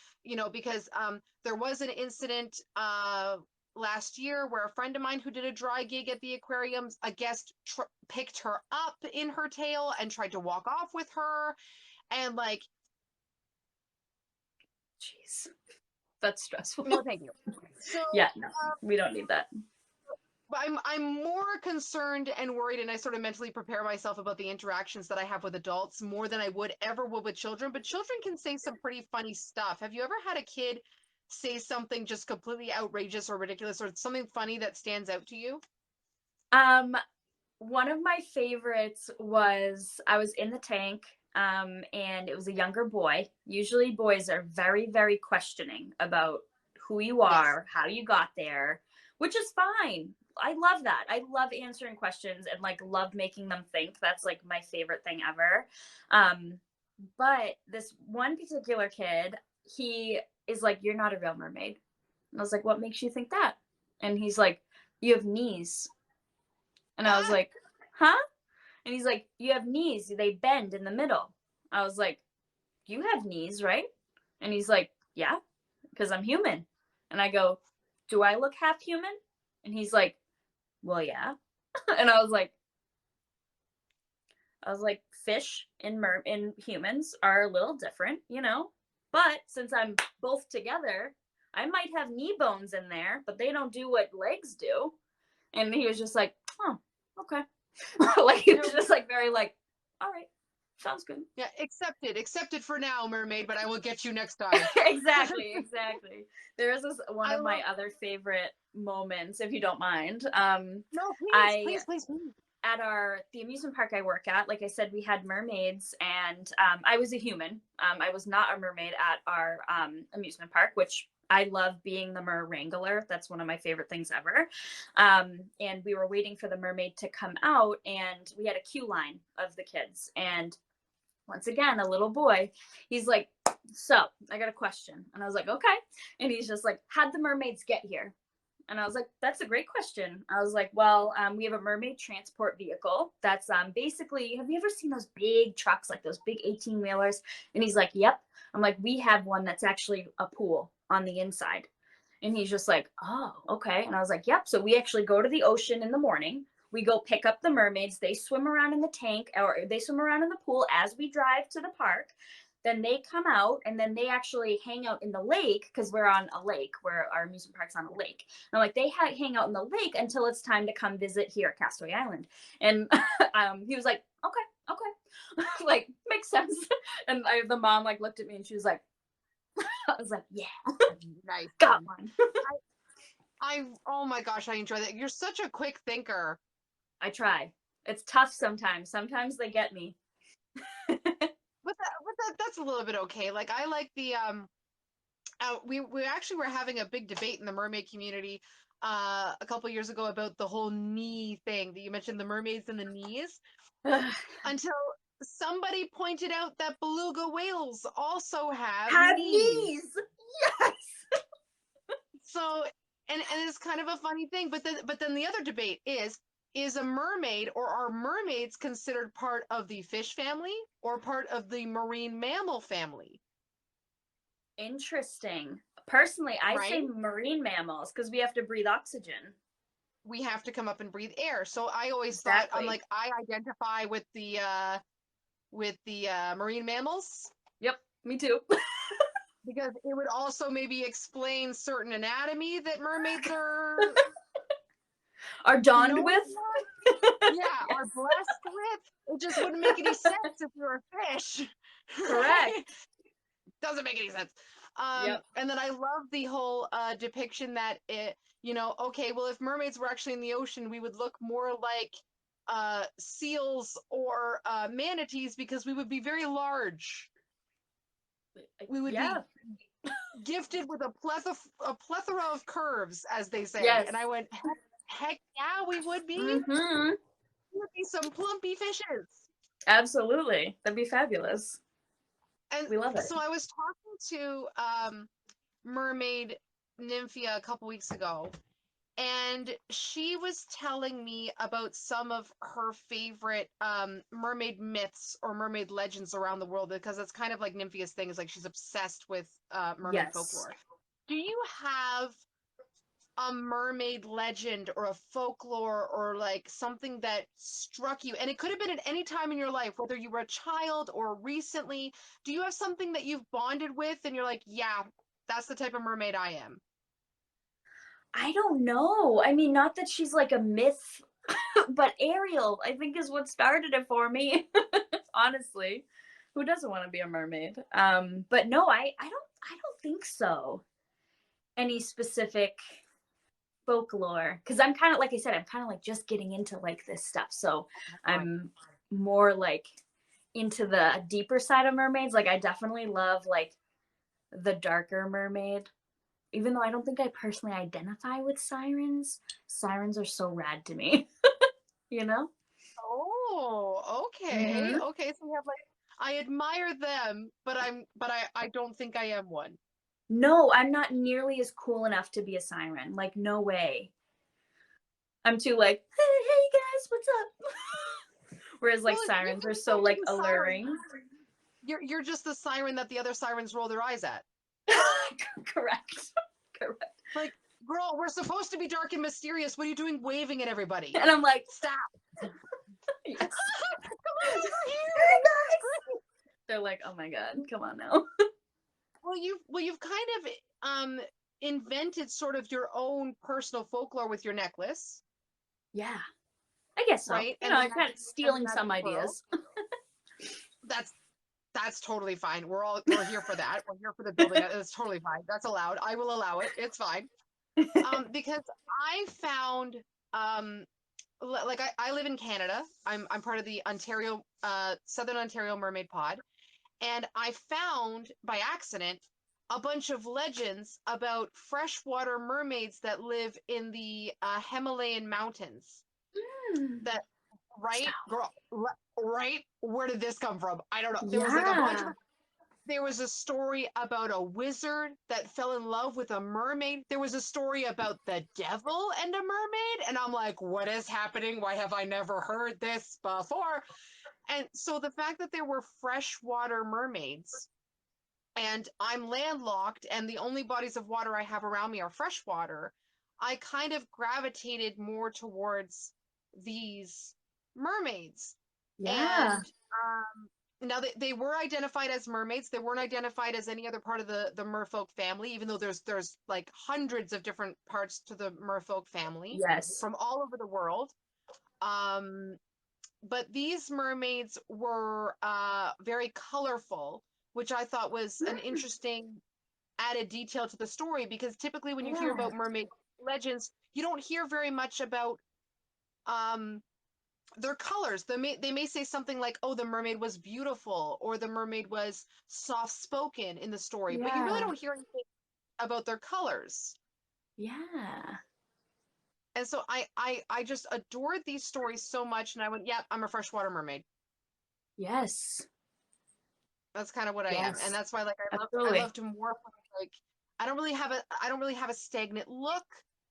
Speaker 3: because there was an incident last year where a friend of mine who did a dry gig at the aquarium, a guest picked her up in her tail and tried to walk off with her, and like,
Speaker 2: Jeez. That's stressful.
Speaker 3: no, thank you. So
Speaker 2: Yeah, no, we don't need that.
Speaker 3: but I'm more concerned and worried, and I sort of mentally prepare myself about the interactions that I have with adults more than I would with children. But children can say some pretty funny stuff. Have you ever had a kid say something just completely outrageous or ridiculous, or something funny that stands out to you?
Speaker 2: Um, One of my favorites was I was in the tank, and it was a younger boy. Usually, boys are very, very questioning about who you
Speaker 3: Yes.
Speaker 2: are, how you got there, which is fine. I love that. I love answering questions and like love making them think. That's like my favorite thing ever. Um, but this one particular kid, he is like, "You're not a real mermaid." And I was like, "What makes you think that?" And he's like, "You have knees." And I was
Speaker 3: Ah,
Speaker 2: like, "Huh?" And he's like, "You have knees, they bend in the middle." I was like, "You have knees, right?" And he's like, "Yeah, because I'm human." And I go, "Do I look half human?" And he's like, "Well, yeah." And I was like, fish in humans are a little different, but since I'm both together, I might have knee bones in there, but they don't do what legs do. And he was just like, "Oh, okay." Like, he was just like very like, "All right, sounds good."
Speaker 3: yeah, accepted for now, mermaid, but I will get you next time.
Speaker 2: Exactly. There is this one
Speaker 3: I
Speaker 2: of my
Speaker 3: love.
Speaker 2: other favorite moments, if you don't mind.
Speaker 3: No, please,
Speaker 2: I
Speaker 3: please, please, please.
Speaker 2: At the amusement park I work at, like I said, we had mermaids, and I was a human. I was not a mermaid at our amusement park, which I love being the mer wrangler. That's one of my favorite things ever. And we were waiting for the mermaid to come out, and we had a queue line of the kids. And once again, a little boy, he's like, "So, I got a question." And I was like, "Okay." And he's just like, "How'd the mermaids get here?" And I was like, "That's a great question." I was like, "Well, we have a mermaid transport vehicle that's basically, have you ever seen those big trucks, like those big 18 wheelers?" And he's like, "Yep." I'm like, "We have one that's actually a pool on the inside." And he's just like, "Oh, okay." And I was like, "Yep." So we actually go to the ocean in the morning. We go pick up the mermaids. They swim around in the tank, or they swim around in the pool as we drive to the park. Then they come out, and then they actually hang out in the lake, because we're on a lake, where our amusement park's on a lake. And I'm like, they hang out in the lake until it's time to come visit here at Castaway Island. And he was like, "Okay, okay." Like, makes sense. And the mom like looked at me, and she was like, I was like, "Yeah,
Speaker 3: Nice
Speaker 2: got
Speaker 3: one.
Speaker 2: one."
Speaker 3: Oh my gosh, I enjoy that. You're such a quick thinker.
Speaker 2: I try. It's tough sometimes. Sometimes they get me.
Speaker 3: That's a little bit okay. Like I like the we actually were having a big debate in the mermaid community a couple years ago about the whole knee thing that you mentioned, the mermaids and the knees. Until somebody pointed out that beluga whales also have
Speaker 2: Have
Speaker 3: knees.
Speaker 2: knees. Yes.
Speaker 3: So, and it's kind of a funny thing, but then the other debate is a mermaid, or are mermaids considered part of the fish family or part of the marine mammal family?
Speaker 2: Interesting. Personally, I say
Speaker 3: Right?
Speaker 2: marine mammals because we have to breathe oxygen.
Speaker 3: We have to come up and breathe air. So I always thought, I'm
Speaker 2: Exactly.
Speaker 3: like, I identify with the marine mammals,
Speaker 2: Yep, me too.
Speaker 3: because it would also maybe explain certain anatomy that mermaids are
Speaker 2: Are donned
Speaker 3: known
Speaker 2: with?
Speaker 3: for. Yeah,
Speaker 2: Yes.
Speaker 3: are blessed with. It just wouldn't make any sense if you're a fish. Right?
Speaker 2: Correct.
Speaker 3: Doesn't make any sense.
Speaker 2: Yep.
Speaker 3: And then I love the whole depiction that okay, well, if mermaids were actually in the ocean, we would look more like seals or manatees, because we would be very large. We would
Speaker 2: Yeah.
Speaker 3: be gifted with a plethora of curves, as they say.
Speaker 2: Yes.
Speaker 3: And I went, heck yeah, we would be.
Speaker 2: Mm-hmm.
Speaker 3: We would be some plumpy fishes.
Speaker 2: Absolutely. That'd be fabulous.
Speaker 3: And
Speaker 2: We love it.
Speaker 3: so I was talking to Mermaid Nymphia a couple weeks ago, and she was telling me about some of her favorite mermaid myths or mermaid legends around the world, because it's kind of like Nymphia's thing, is like she's obsessed with mermaid
Speaker 2: Yes.
Speaker 3: folklore. Do you have a mermaid legend or a folklore, or like something that struck you? And it could have been at any time in your life, whether you were a child or recently. Do you have something that you've bonded with and you're like, yeah, that's the type of mermaid I am?
Speaker 2: I don't know. I mean, not that she's like a myth, but Ariel, I think, is what started it for me. Honestly. Who doesn't want to be a mermaid? But no, I don't think so. Any specific folklore, because I'm kind of, like I said, I'm kind of like just getting into like this stuff, so
Speaker 3: Fine.
Speaker 2: I'm more like into the deeper side of mermaids. Like I definitely love like the darker mermaid, even though I don't think I personally identify with sirens. Sirens are so rad to me. you know
Speaker 3: Oh, okay.
Speaker 2: mm-hmm.
Speaker 3: Okay, so you have like, I admire them, but I don't think I am one.
Speaker 2: No, I'm not nearly as cool enough to be a siren, like no way. I'm too like, hey guys, what's up? Whereas
Speaker 3: Well,
Speaker 2: like
Speaker 3: you're
Speaker 2: sirens are
Speaker 3: just
Speaker 2: so
Speaker 3: such
Speaker 2: like
Speaker 3: a siren.
Speaker 2: alluring.
Speaker 3: You're just the siren that the other sirens roll their eyes at.
Speaker 2: Correct. Correct.
Speaker 3: Like, girl, we're supposed to be dark and mysterious. What are you doing waving at everybody?
Speaker 2: And I'm like,
Speaker 3: Stop.
Speaker 2: yes.
Speaker 3: Come on over here.
Speaker 2: Hey
Speaker 3: This is
Speaker 2: guys.
Speaker 3: great.
Speaker 2: They're like, oh my god, come on now.
Speaker 3: Well, you've kind of invented sort of your own personal folklore with your necklace,
Speaker 2: Yeah, I guess so.
Speaker 3: right?
Speaker 2: You
Speaker 3: And
Speaker 2: know,
Speaker 3: the
Speaker 2: I'm kind
Speaker 3: magic
Speaker 2: of
Speaker 3: and the
Speaker 2: stealing some
Speaker 3: magic pearl.
Speaker 2: ideas.
Speaker 3: That's that's totally fine. We're here for that. We're here for the building. It's totally fine. That's allowed. I will allow it. It's fine. Because I found like I live in Canada. I'm part of the Ontario Southern Ontario Mermaid Pod, and I found by accident a bunch of legends about freshwater mermaids that live in the Himalayan mountains. That right,
Speaker 2: Stop.
Speaker 3: girl, right? Where did this come from? I don't know. There was like a bunch of.
Speaker 2: Yeah.
Speaker 3: There was a story about a wizard that fell in love with a mermaid. There was a story about the devil and a mermaid. And I'm like, what is happening? Why have I never heard this before? And so the fact that there were freshwater mermaids, and I'm landlocked and the only bodies of water I have around me are freshwater, I kind of gravitated more towards these mermaids.
Speaker 2: Yeah.
Speaker 3: And now they were identified as mermaids. They weren't identified as any other part of the merfolk family, even though there's like hundreds of different parts to the merfolk family
Speaker 2: Yes.
Speaker 3: from all over the world. Um, but these mermaids were very colorful, which I thought was an interesting added detail to the story, because typically when you hear
Speaker 2: Yeah.
Speaker 3: about mermaid legends, you don't hear very much about um, their colors. They may say something like, "Oh, the mermaid was beautiful," or "The mermaid was soft-spoken" in the story, but you really
Speaker 2: Yeah.
Speaker 3: don't hear anything about their colors.
Speaker 2: Yeah.
Speaker 3: And so I just adored these stories so much, and I went, "Yeah, I'm a freshwater mermaid."
Speaker 2: Yes.
Speaker 3: That's kind of what I am, and
Speaker 2: Yes.
Speaker 3: that's why like I
Speaker 2: Absolutely.
Speaker 3: love to morph. Like I don't really have a stagnant look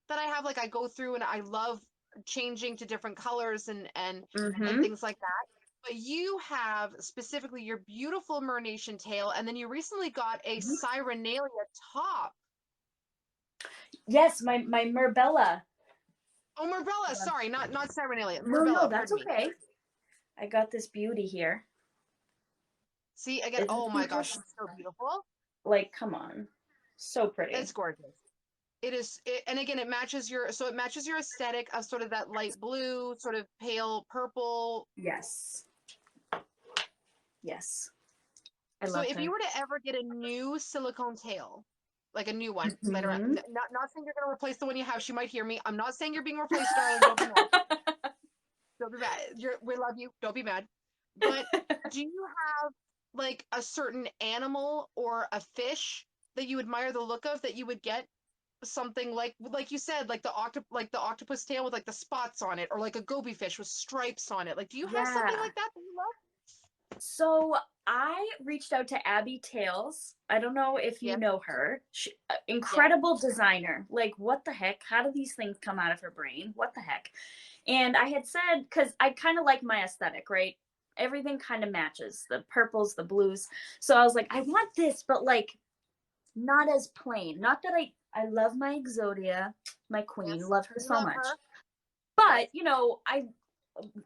Speaker 3: that I have. Like I go through and I love changing to different colors and
Speaker 2: Mm-hmm.
Speaker 3: things like that. But you have specifically your beautiful Mermaid tail, and then you recently got a Cyrenalia top.
Speaker 2: Yes, my Merbella.
Speaker 3: Oh, Merbella, sorry, not Cyrenalia,
Speaker 2: No,
Speaker 3: Merbella,
Speaker 2: that's
Speaker 3: pardon me.
Speaker 2: okay. I got this beauty here.
Speaker 3: See, again,
Speaker 2: Isn't
Speaker 3: oh
Speaker 2: she
Speaker 3: my gosh,
Speaker 2: just
Speaker 3: she's so beautiful.
Speaker 2: like, come on. So
Speaker 3: It's
Speaker 2: pretty.
Speaker 3: gorgeous. And again, it matches your aesthetic of sort of that light blue, sort of pale purple.
Speaker 2: Yes. Yes. I
Speaker 3: So
Speaker 2: love
Speaker 3: if you
Speaker 2: her.
Speaker 3: were to ever get a new silicone tail, like a new one, later on,
Speaker 2: Hmm.
Speaker 3: not saying you're going to replace the one you have, she might hear me. I'm not saying you're being replaced, darling. Don't be mad. Don't be mad. We love you. Don't be mad. But do you have like a certain animal or a fish that you admire the look of that you would get something like you said, like the octopus tail with like the spots on it, or like a goby fish with stripes on it? Like, do you have something
Speaker 2: Yeah.
Speaker 3: like that you love?
Speaker 2: So I reached out to Abby Tales. I don't know if you
Speaker 3: Yes,
Speaker 2: know her.
Speaker 3: yes.
Speaker 2: Incredible designer. Like, what the heck? How do these things come out of her brain? What the heck? And I had said, because I kind of like my aesthetic, right? Everything kind of matches the purples, the blues. So I was like, I want this, but like not as plain. Not that I love my Exodia, my queen,
Speaker 3: Yes,
Speaker 2: love her
Speaker 3: we
Speaker 2: so
Speaker 3: love
Speaker 2: much.
Speaker 3: her. Yes.
Speaker 2: But, I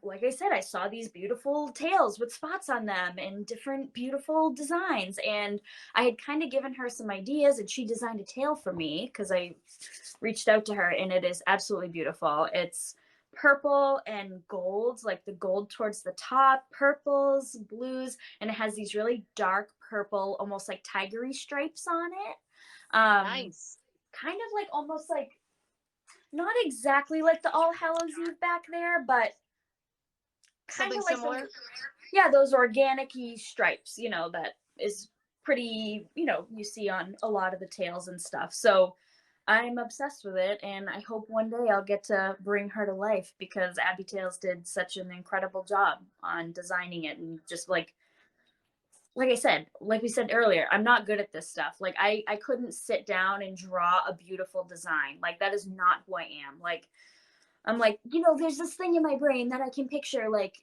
Speaker 2: like I said, I saw these beautiful tails with spots on them and different beautiful designs. And I had kind of given her some ideas, and she designed a tail for me because I reached out to her, and it is absolutely beautiful. It's purple and gold, like the gold towards the top, purples, blues, and it has these really dark purple, almost like tigery stripes on it.
Speaker 3: Nice.
Speaker 2: Kind of like almost like not exactly like the All Hallows Eve back there, but kind
Speaker 3: Something
Speaker 2: of like those,
Speaker 3: similar.
Speaker 2: yeah, those organic-y stripes, that is pretty, you see on a lot of the tails and stuff. So I'm obsessed with it, and I hope one day I'll get to bring her to life because Abby Tails did such an incredible job on designing it, and just like I said, like we said earlier, I'm not good at this stuff. Like I couldn't sit down and draw a beautiful design. Like that is not who I am. Like I'm like, there's this thing in my brain that I can picture. Like,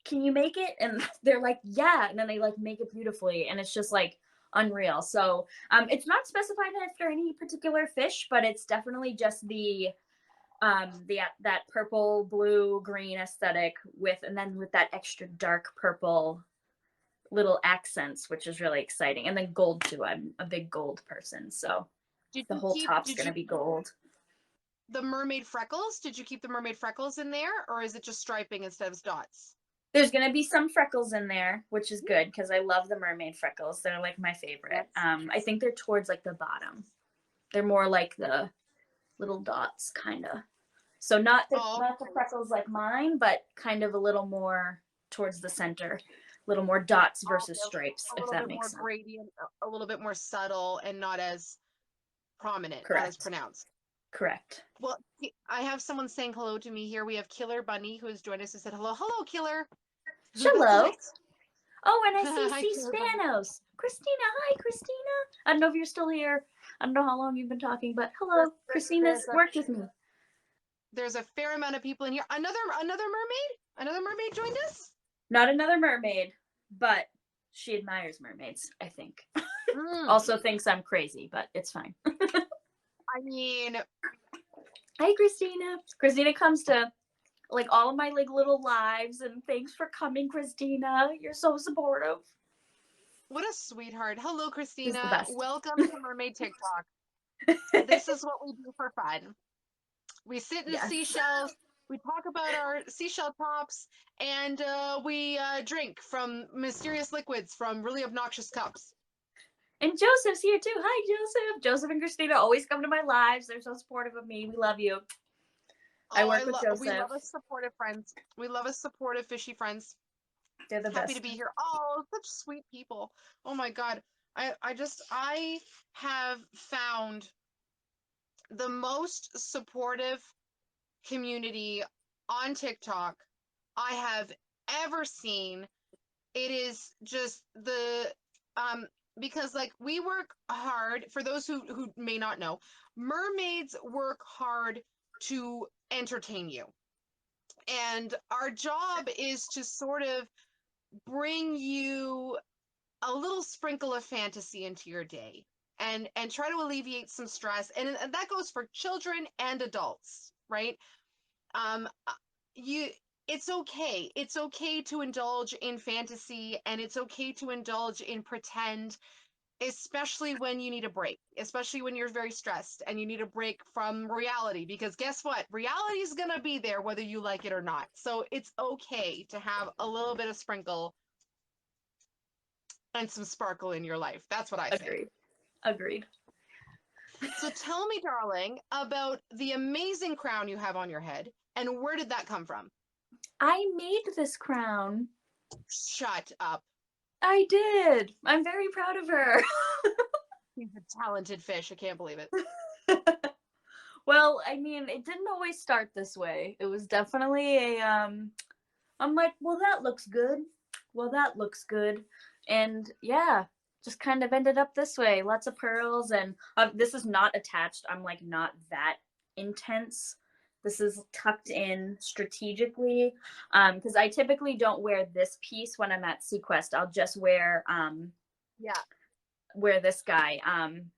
Speaker 2: can you make it? And they're like, yeah. And then they like make it beautifully. And it's just like unreal. So it's not specified after any particular fish, but it's definitely just the that purple, blue, green aesthetic with, and then with that extra dark purple little accents, which is really exciting. And then gold too. I'm a big gold person. So the whole top's
Speaker 3: Did
Speaker 2: going
Speaker 3: you
Speaker 2: to be gold.
Speaker 3: the mermaid freckles? Did you keep the mermaid freckles in there, or is it just striping instead of dots?
Speaker 2: There's gonna be some freckles in there, which is good because I love the mermaid freckles. They're like my favorite.
Speaker 3: Yes.
Speaker 2: I think they're towards like the bottom. They're more like the little dots, kind of. So not the
Speaker 3: Oh,
Speaker 2: not the freckles like mine, but kind of a little more towards the center, a little more dots versus
Speaker 3: okay.
Speaker 2: stripes,
Speaker 3: A
Speaker 2: if
Speaker 3: little
Speaker 2: that
Speaker 3: bit
Speaker 2: makes
Speaker 3: more
Speaker 2: sense.
Speaker 3: gradient, a little bit more subtle, and not as prominent, not as
Speaker 2: Correct.
Speaker 3: pronounced.
Speaker 2: Correct.
Speaker 3: Well, I have someone saying hello to me here. We have Killer Bunny who has joined us and said hello. Hello, Killer. That's
Speaker 2: Hello.
Speaker 3: nice.
Speaker 2: Oh, and I see
Speaker 3: Hi,
Speaker 2: C
Speaker 3: Killer Bunny.
Speaker 2: Spanos. Christina, hi, Christina. I don't know if you're still here. I don't know how long you've been talking, but
Speaker 3: There's,
Speaker 2: hello.
Speaker 3: there,
Speaker 2: Christina's worked with me.
Speaker 3: there's a fair amount of people in here. Another mermaid. Another mermaid joined us.
Speaker 2: Not another mermaid, but she admires mermaids, I think.
Speaker 3: Mm,
Speaker 2: Also thinks I'm crazy, but it's fine.
Speaker 3: I mean,
Speaker 2: Hi, Christina. Christina comes to like all of my like little lives, and thanks for coming, Christina. You're so supportive.
Speaker 3: what a sweetheart. Hello,
Speaker 2: She's the
Speaker 3: Christina.
Speaker 2: best.
Speaker 3: Welcome to Mermaid TikTok. This is what we do for fun. We sit in
Speaker 2: Yes.
Speaker 3: seashells. We talk about our seashell tops, and we drink from mysterious liquids from really obnoxious cups.
Speaker 2: And Joseph's here too. Hi, Joseph. Joseph and Christina always come to my lives. They're so supportive of me. We love you. I
Speaker 3: Oh,
Speaker 2: work with
Speaker 3: we
Speaker 2: Joseph.
Speaker 3: love us supportive friends. We love us supportive fishy friends.
Speaker 2: They're the
Speaker 3: Happy to
Speaker 2: best.
Speaker 3: be here. Oh, such sweet people. Oh my God. I have found the most supportive community on TikTok I have ever seen. it is just the because like we work hard. For those who may not know, mermaids work hard to entertain you, and our job is to sort of bring you a little sprinkle of fantasy into your day, and try to alleviate some stress, and that goes for children and adults, right? um you It's okay, it's okay to indulge in fantasy, and it's okay to indulge in pretend, especially when you need a break, especially when you're very stressed and you need a break from reality, because guess what, reality is going to be there whether you like it or not. So it's okay to have a little bit of sprinkle and some sparkle in your life. That's what I say.
Speaker 2: Agreed. Agreed.
Speaker 3: So tell me, darling, about the amazing crown you have on your head, and where did that come from?
Speaker 2: I made this crown.
Speaker 3: Shut up.
Speaker 2: I did. I'm very proud of her.
Speaker 3: He's a talented fish. I can't believe it.
Speaker 2: Well, I mean, it didn't always start this way. It was definitely I'm like, well, that looks good. Well, that looks good. And yeah, just kind of ended up this way. Lots of pearls, and this is not attached. I'm like not that intense. This is tucked in strategically, because I typically don't wear this piece when I'm at Sequest. I'll just
Speaker 3: Yeah.
Speaker 2: wear this guy,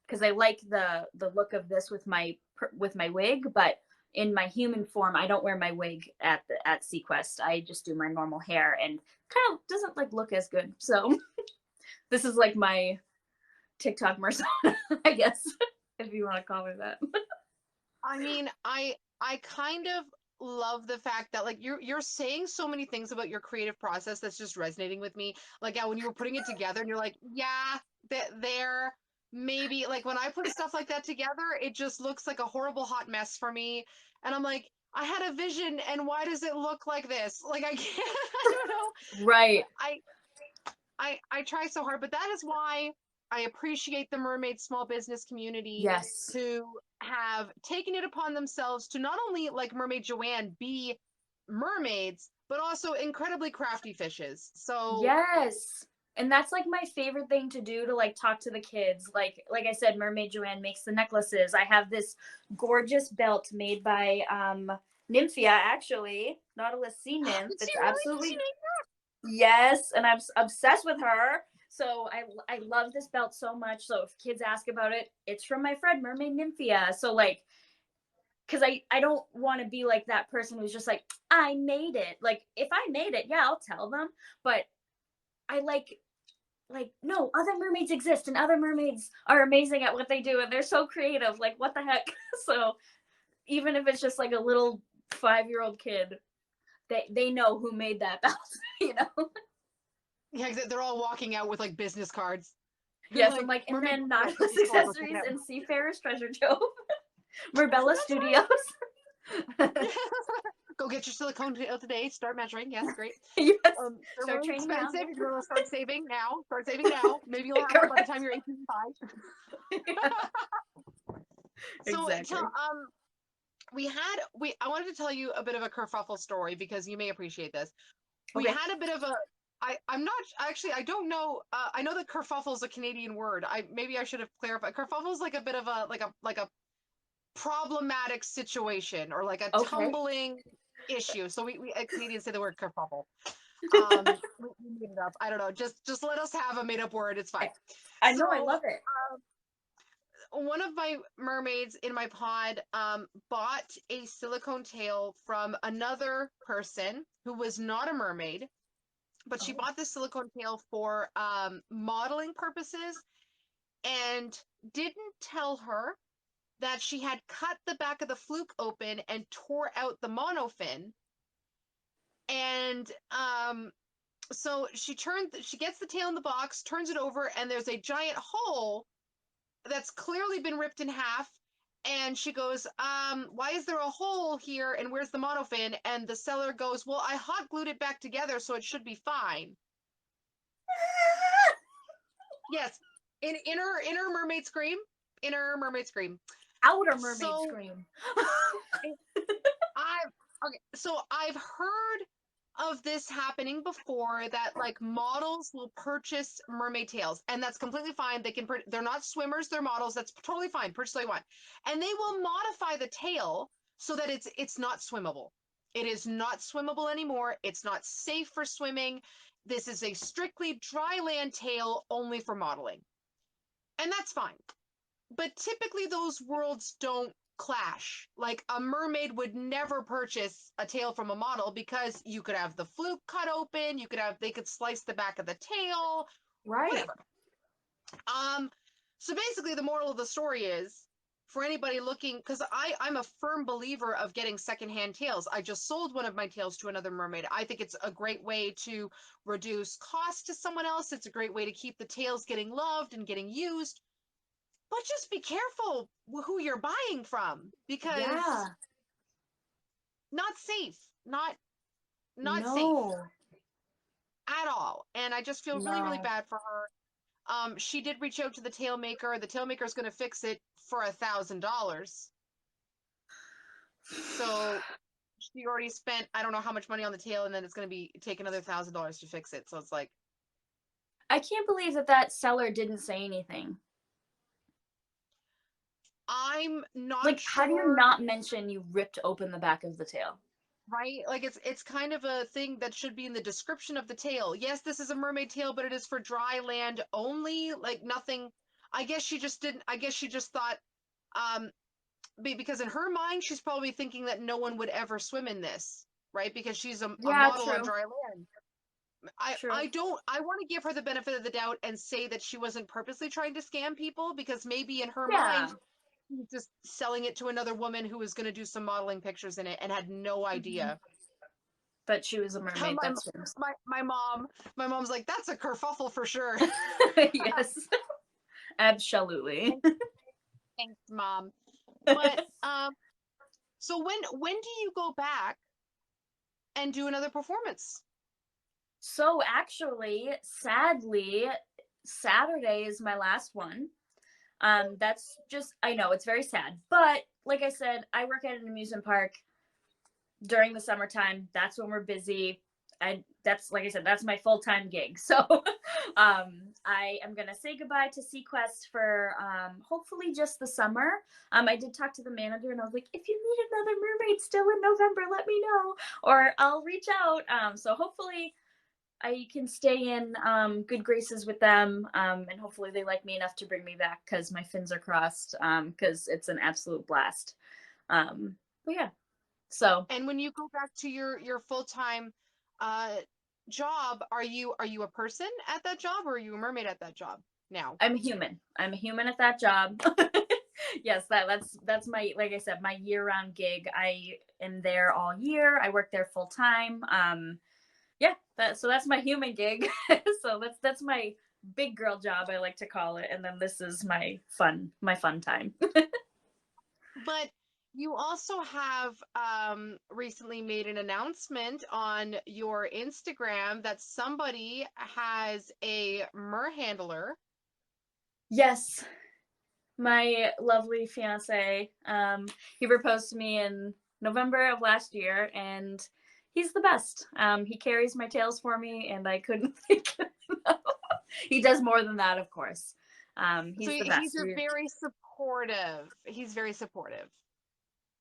Speaker 2: because I like the look of this with my wig, but in my human form, I don't wear my wig at Sequest. I just do my normal hair, and kind of doesn't like look as good. So this is like my TikTok persona, I guess, if you want to call it that.
Speaker 3: I mean, I kind of love the fact that like you're saying so many things about your creative process that's just resonating with me. Like, yeah, when you were putting it together and you're like, yeah, that there maybe like when I put stuff like that together, it just looks like a horrible hot mess for me. And I'm like, I had a vision, and why does it look like this? Like I can't, I don't know.
Speaker 2: Right.
Speaker 3: I try so hard, but that is why I appreciate the mermaid small business community,
Speaker 2: Yes.
Speaker 3: to have taken it upon themselves to not only like Mermaid Joanne be mermaids, but also incredibly crafty fishes. So
Speaker 2: Yes. And that's like my favorite thing to do, to like talk to the kids. Like I said, Mermaid Joanne makes the necklaces. I have this gorgeous belt made by Nymphia, actually, Nautilus Sea Nymph.
Speaker 3: did she
Speaker 2: It's
Speaker 3: really? Did she
Speaker 2: absolutely,
Speaker 3: make
Speaker 2: yes, and I'm obsessed with her. So I love this belt so much. So if kids ask about it, it's from my friend Mermaid Nymphia. So like, because I don't want to be like that person who's just like, I made it. Like if I made it, yeah, I'll tell them. But I like no, other mermaids exist, and other mermaids are amazing at what they do, and they're so creative. Like what the heck? So even if it's just like a little 5-year-old kid, they know who made that belt, you know.
Speaker 3: Yeah, they're all walking out with like business cards.
Speaker 2: Yes, I'm
Speaker 3: Like
Speaker 2: like, and
Speaker 3: Mermaid
Speaker 2: then
Speaker 3: Joanne,
Speaker 2: Nautilus
Speaker 3: store, go check it
Speaker 2: Accessories
Speaker 3: out.
Speaker 2: and Seafarer's Treasure Trove, Merbella
Speaker 3: That's
Speaker 2: Studios.
Speaker 3: right. Go get your silicone today. Start measuring. Yes, great.
Speaker 2: Yes,
Speaker 3: They're
Speaker 2: start
Speaker 3: really
Speaker 2: training now.
Speaker 3: expensive. You're gonna start saving now. Start saving now. Maybe you'll have one by the time you're 18 and 5.
Speaker 2: Yeah,
Speaker 3: So
Speaker 2: exactly.
Speaker 3: tell we I wanted to tell you a bit of a kerfuffle story because you may appreciate this. We
Speaker 2: Okay.
Speaker 3: had a bit of a I'm not actually, I don't know, I know that kerfuffle is a Canadian word. I should have clarified. Kerfuffle is like a bit of a like a problematic situation, or like a
Speaker 2: Okay.
Speaker 3: tumbling issue. So we Canadians say the word kerfuffle. We made it up. I don't know. Just let us have a made up word. It's fine.
Speaker 2: I
Speaker 3: So
Speaker 2: know, I love it.
Speaker 3: one of my mermaids in my pod bought a silicone tail from another person who was not a mermaid, but she
Speaker 2: Oh.
Speaker 3: bought this silicone tail for modeling purposes, and didn't tell her that she had cut the back of the fluke open and tore out the monofin. And so she gets the tail in the box, turns it over, and there's a giant hole that's clearly been ripped in half. And she goes, why is there a hole here, and where's the monofin? And the seller goes, well, I hot glued it back together, so it should be fine. Yes, inner mermaid scream, inner mermaid scream.
Speaker 2: Outer mermaid
Speaker 3: So
Speaker 2: scream.
Speaker 3: I've okay, so I've heard of this happening before that like models will purchase mermaid tails, and that's completely fine. They can they're not swimmers, they're models. That's totally fine. Purchase what you want, and they will modify the tail so that it's not swimmable. It is not swimmable anymore. It's not safe for swimming. This is a strictly dry land tail only for modeling, and that's fine. But typically those worlds don't clash. Like a mermaid would never purchase a tail from a model because you could have the fluke cut open, they could slice the back of the tail,
Speaker 2: Right.
Speaker 3: whatever. So basically the moral of the story is for anybody looking, because I'm a firm believer of getting secondhand tails. I just sold one of my tails to another mermaid. I think it's a great way to reduce cost to someone else. It's a great way to keep the tails getting loved and getting used, but just be careful who you're buying from, because
Speaker 2: Yeah.
Speaker 3: not safe, not safe
Speaker 2: No.
Speaker 3: at all. And I just feel really, really
Speaker 2: No.
Speaker 3: bad for her. She did reach out to the tail maker. The tail maker is going to fix it for $1,000. So she already spent, I don't know how much money on the tail, and then it's going to be take another $1,000 to fix it. So it's like,
Speaker 2: I can't believe that seller didn't say anything.
Speaker 3: I'm not
Speaker 2: Like, how do you
Speaker 3: sure.
Speaker 2: not mention you ripped open the back of the tail?
Speaker 3: Right? Like it's kind of a thing that should be in the description of the tail. Yes, this is a mermaid tail, but it is for dry land only. Like nothing. I guess she just didn't. I guess she just thought, um, because in her mind, she's probably thinking that no one would ever swim in this, right? Because she's a
Speaker 2: Yeah,
Speaker 3: model on
Speaker 2: true.
Speaker 3: dry land.
Speaker 2: True.
Speaker 3: I don't. I want to give her the benefit of the doubt and say that she wasn't purposely trying to scam people, because maybe in her
Speaker 2: Yeah.
Speaker 3: mind she's just selling it to another woman who was going to do some modeling pictures in it and had no
Speaker 2: Mhm.
Speaker 3: idea.
Speaker 2: But she was a mermaid.
Speaker 3: my,
Speaker 2: That swims.
Speaker 3: my mom's like, that's a kerfuffle for sure.
Speaker 2: Yes. Absolutely.
Speaker 3: Thanks, mom. But so when do you go back and do another performance?
Speaker 2: So actually, sadly, Saturday is my last one. That's just, I know it's very sad, but like I said, I work at an amusement park during the summertime. That's when we're busy. That's, like I said, that's my full-time gig. So I am gonna say goodbye to Sequest for hopefully just the summer. I did talk to the manager and I was like, if you need another mermaid still in November, let me know, or I'll reach out. So hopefully I can stay in good graces with them, and hopefully they like me enough to bring me back, because my fins are crossed, because it's an absolute blast. But yeah, so
Speaker 3: And when you go back to your full-time uh job, are you a person at that job, or are you a mermaid at that job now?
Speaker 2: I'm a human. I'm a human at that job. Yes, that's my, like I said, my year-round gig. I am there all year. I work there full time. Yeah, that's my human gig. So that's my big girl job, I like to call it, and then this is my fun time.
Speaker 3: But you also have recently made an announcement on your Instagram that somebody has a mer handler.
Speaker 2: Yes, my lovely fiance. He proposed to me in November of last year, and he's the best. He carries my tails for me, and I couldn't think of enough. He does more than that, of course.
Speaker 3: So
Speaker 2: He's the
Speaker 3: he's
Speaker 2: best.
Speaker 3: a very supportive. He's very supportive.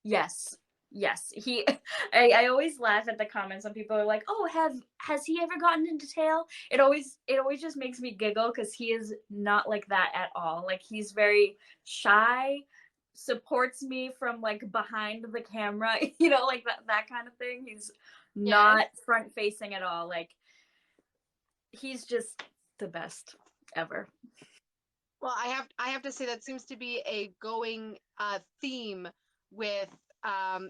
Speaker 2: Yes. Yes. I always laugh at the comments when people are like, "Oh, has he ever gotten into tail?" It always just makes me giggle, cuz he is not like that at all. Like, he's very shy, supports me from like behind the camera, like that kind of thing. He's
Speaker 3: Yes.
Speaker 2: not front facing at all. Like, he's just the best ever.
Speaker 3: Well, I have to say that seems to be a going theme with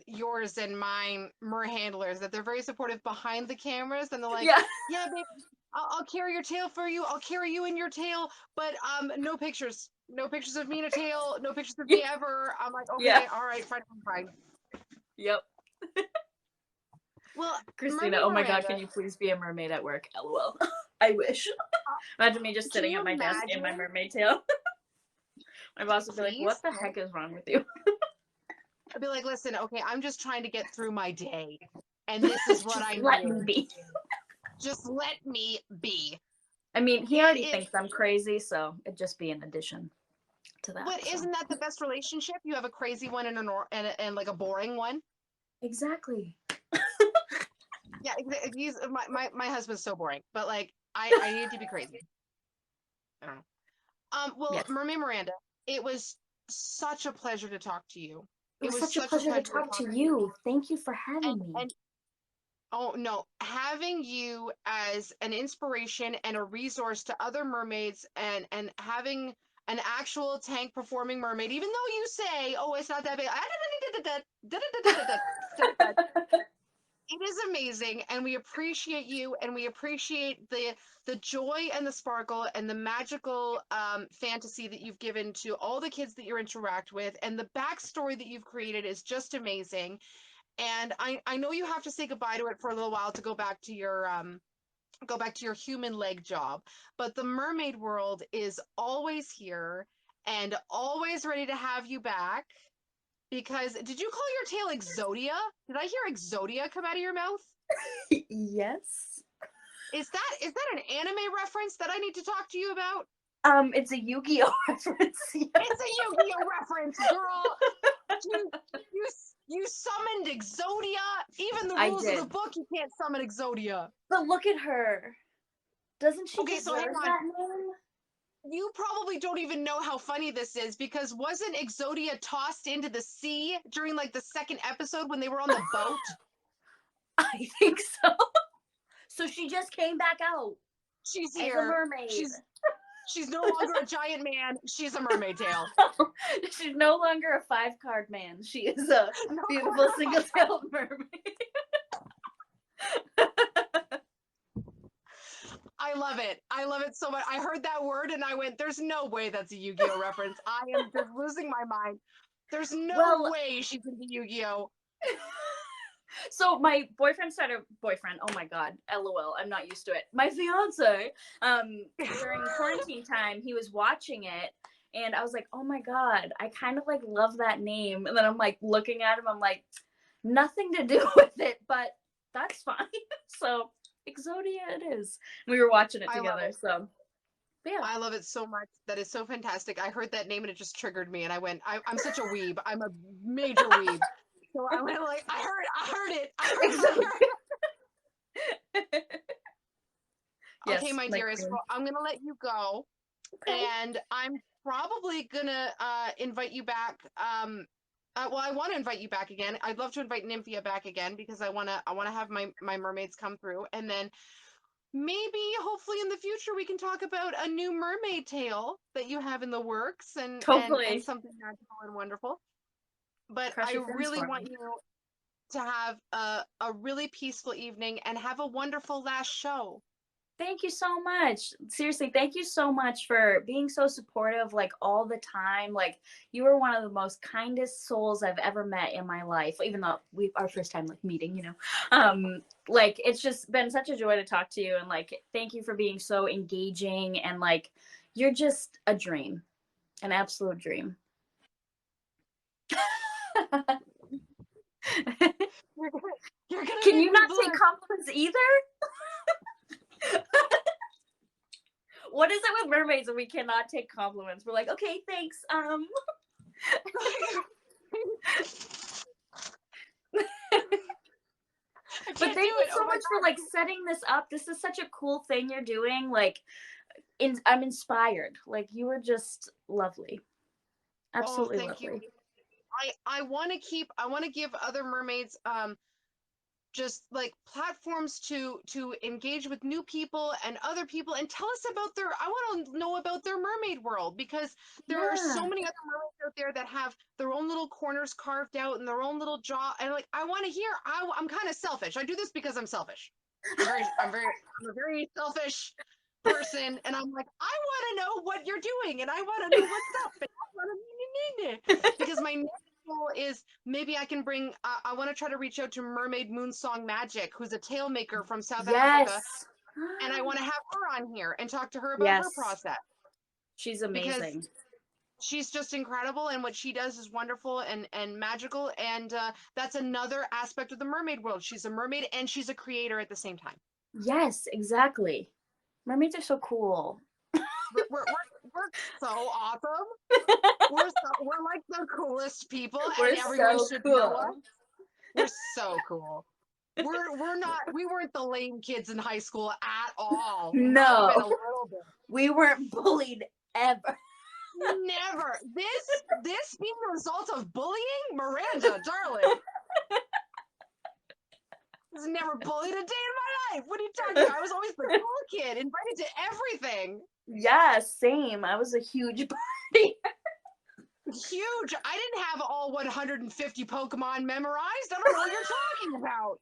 Speaker 3: yours and mine mer handlers, that they're very supportive behind the cameras, and they're like,
Speaker 2: Yeah.
Speaker 3: yeah, babe, I'll carry your tail for you. I'll carry you in your tail, but no pictures. No pictures of me in a tail. No pictures of me ever. I'm like,
Speaker 2: Yeah.
Speaker 3: okay, all right, fine, fine.
Speaker 2: Yep.
Speaker 3: Well,
Speaker 2: Christina,
Speaker 3: Mermaid
Speaker 2: oh my God,
Speaker 3: Miranda,
Speaker 2: can you please be a mermaid at work? LOL. I wish. Imagine me just
Speaker 3: can
Speaker 2: sitting
Speaker 3: you
Speaker 2: at my desk in my
Speaker 3: imagine?
Speaker 2: mermaid tail. My boss would be like,
Speaker 3: Please,
Speaker 2: what the heck is wrong with you?
Speaker 3: I'd be like, listen, okay, I'm just trying to get through my day. and this is what
Speaker 2: Just
Speaker 3: I
Speaker 2: let me
Speaker 3: need.
Speaker 2: be.
Speaker 3: Just let me be.
Speaker 2: I mean, he
Speaker 3: It
Speaker 2: already
Speaker 3: is.
Speaker 2: thinks I'm crazy, so it'd just be an addition to that.
Speaker 3: But isn't that the best relationship? You have a crazy one and like a boring one.
Speaker 2: Exactly.
Speaker 3: Yeah, he's my husband's so boring, but like I need to be crazy. I don't know. Well,
Speaker 2: Yes.
Speaker 3: Mermaid Miranda, it was such a pleasure to talk to you.
Speaker 2: It
Speaker 3: It
Speaker 2: was
Speaker 3: was
Speaker 2: such a
Speaker 3: such a
Speaker 2: pleasure to
Speaker 3: pleasure to
Speaker 2: talk
Speaker 3: talk
Speaker 2: to
Speaker 3: to you.
Speaker 2: you. Thank you for having me.
Speaker 3: And oh no, having you as an inspiration and a resource to other mermaids and having an actual tank performing mermaid, even though you say, oh, it's not that big. It is amazing, and we appreciate you, and we appreciate the joy and the sparkle and the magical fantasy that you've given to all the kids that you interact with, and the backstory that you've created is just amazing. And I know you have to say goodbye to it for a little while to go back to your human leg job, but the mermaid world is always here and always ready to have you back. Because did you call your tail Exodia? Did I hear Exodia come out of your mouth?
Speaker 2: Yes.
Speaker 3: Is that an anime reference that I need to talk to you about?
Speaker 2: It's a Yu-Gi-Oh reference. Yeah.
Speaker 3: It's a Yu-Gi-Oh reference, girl. You, you, you summoned Exodia. Even the
Speaker 2: I
Speaker 3: rules of the
Speaker 2: did.
Speaker 3: book, you can't summon Exodia.
Speaker 2: But look at her. Doesn't she
Speaker 3: Okay, so hang
Speaker 2: deserve
Speaker 3: on.
Speaker 2: that name?
Speaker 3: You probably don't even know how funny this is because wasn't Exodia tossed into the sea during like the second episode when they were on the boat?
Speaker 2: I think so. So she just came back out
Speaker 3: She's
Speaker 2: as a
Speaker 3: here.
Speaker 2: mermaid.
Speaker 3: She's no longer a giant man. She's a mermaid tail.
Speaker 2: She's no longer a 5-card man. She is a
Speaker 3: No
Speaker 2: beautiful single-tailed mermaid.
Speaker 3: I love it. I love it so much. I heard that word and I went, there's no way that's a Yu-Gi-Oh reference. I am just losing my mind. There's no
Speaker 2: Well,
Speaker 3: way she's into Yu-Gi-Oh.
Speaker 2: so my boyfriend, oh my god, LOL, I'm not used to it. My fiance, during quarantine time, he was watching it and I was like, oh my god, I kind of like love that name. And then I'm like looking at him, I'm like, nothing to do with it, but that's fine. So Exodia it is. We were watching it
Speaker 3: I love
Speaker 2: together,
Speaker 3: it.
Speaker 2: so yeah.
Speaker 3: I love it so much. That is so fantastic. I heard that name and it just triggered me and I went, I'm such a weeb. I'm a major weeb. So I went like, I heard it.
Speaker 2: Yes,
Speaker 3: Okay, my
Speaker 2: my
Speaker 3: dearest.
Speaker 2: queen.
Speaker 3: Well, I'm gonna let you go.
Speaker 2: Okay.
Speaker 3: And I'm probably gonna invite you back. Well, I want to invite you back again. I'd love to invite Nymphia back again because I wanna have my mermaids come through, and then maybe hopefully in the future we can talk about a new mermaid tale that you have in the works and
Speaker 2: Hopefully.
Speaker 3: something magical and wonderful. But
Speaker 2: Cross
Speaker 3: I
Speaker 2: your fingers
Speaker 3: really
Speaker 2: for
Speaker 3: want
Speaker 2: me.
Speaker 3: you to have a really peaceful evening and have a wonderful last show.
Speaker 2: Thank you so much. Seriously, thank you so much for being so supportive, like all the time. Like you were one of the most kindest souls I've ever met in my life, even though we our first time like meeting, you know. Like it's just been such a joy to talk to you and like thank you for being so engaging and like you're just a dream, an absolute dream.
Speaker 3: You're gonna
Speaker 2: Can
Speaker 3: make
Speaker 2: you
Speaker 3: me
Speaker 2: not take
Speaker 3: blush.
Speaker 2: compliments either? What is it with mermaids when we cannot take compliments? We're like, okay, thanks.
Speaker 3: I
Speaker 2: But
Speaker 3: can't do
Speaker 2: thank you
Speaker 3: it.
Speaker 2: so
Speaker 3: Oh my
Speaker 2: much for like setting this up. This is such a cool thing you're doing. Like, I'm inspired. Like, you were just lovely,
Speaker 3: Oh,
Speaker 2: absolutely
Speaker 3: thank you.
Speaker 2: lovely.
Speaker 3: I want to give other mermaids just like platforms to engage with new people and other people and tell us about their I want to know about their mermaid world because there are so
Speaker 2: Yeah,
Speaker 3: many other mermaids out there that have their own little corners carved out and their own little jaw and like I want to hear I'm kind of selfish. I do this because I'm selfish. I'm a very selfish person and I'm like I want to know what you're doing and I want to know what's up and I want to because my next goal is maybe I can bring I want to try to reach out to Mermaid Moonsong Magic who's a tail maker from South Africa
Speaker 2: yes,
Speaker 3: and I want to have her on here and talk to her about her
Speaker 2: yes.
Speaker 3: process
Speaker 2: She's
Speaker 3: because
Speaker 2: amazing.
Speaker 3: she's just incredible, and what she does is wonderful and magical, and that's another aspect of the mermaid world. She's a mermaid and she's a creator at the same time.
Speaker 2: Yes, exactly. Mermaids are so cool.
Speaker 3: We're so awesome. We're like the coolest people,
Speaker 2: We're
Speaker 3: and everyone
Speaker 2: so
Speaker 3: should know
Speaker 2: cool.
Speaker 3: us. We're so cool. We weren't the lame kids in high school at all. Not even a
Speaker 2: No,
Speaker 3: little bit.
Speaker 2: we weren't bullied ever.
Speaker 3: Never. This being the result of bullying, Miranda, darling. I was never bullied a day in my life. What are you talking about? I was always the cool kid, invited to everything.
Speaker 2: Yeah, same. I was a huge party.
Speaker 3: Huge. I didn't have all 150 Pokemon memorized. I don't know what you're talking about.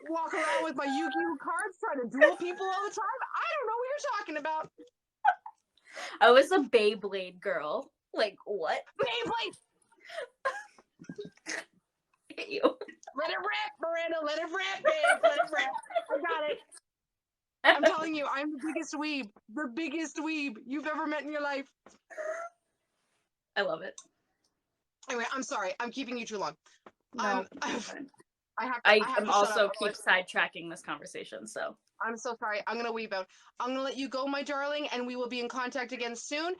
Speaker 3: Walk around with my Yu-Gi-Oh cards trying to duel people all the time. I don't know what you're talking about.
Speaker 2: I was a Beyblade girl. Like, what?
Speaker 3: Beyblade.
Speaker 2: Ew.
Speaker 3: Let it rip, Miranda. Let it rip, babe. Let it rip. I got it. I'm telling you, I'm the biggest weeb you've ever met in your life.
Speaker 2: I love it.
Speaker 3: Anyway, I'm sorry. I'm keeping you too long.
Speaker 2: No,
Speaker 3: I have
Speaker 2: I
Speaker 3: to
Speaker 2: am
Speaker 3: shut
Speaker 2: also
Speaker 3: up.
Speaker 2: keep sidetracking this conversation, so.
Speaker 3: I'm so sorry. I'm going to weeb out. I'm going to let you go, my darling, and we will be in contact again soon.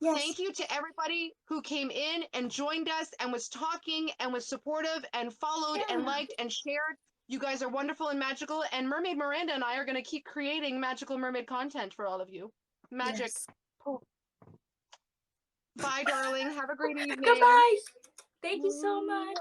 Speaker 2: Yes.
Speaker 3: Thank you to everybody who came in and joined us and was talking and was supportive and followed and liked and shared. You guys are wonderful and magical, and Mermaid Miranda and I are going to keep creating magical mermaid content for all of you. Magic.
Speaker 2: Yes.
Speaker 3: Bye, darling. Have a great evening.
Speaker 2: Goodbye. Thank you so much.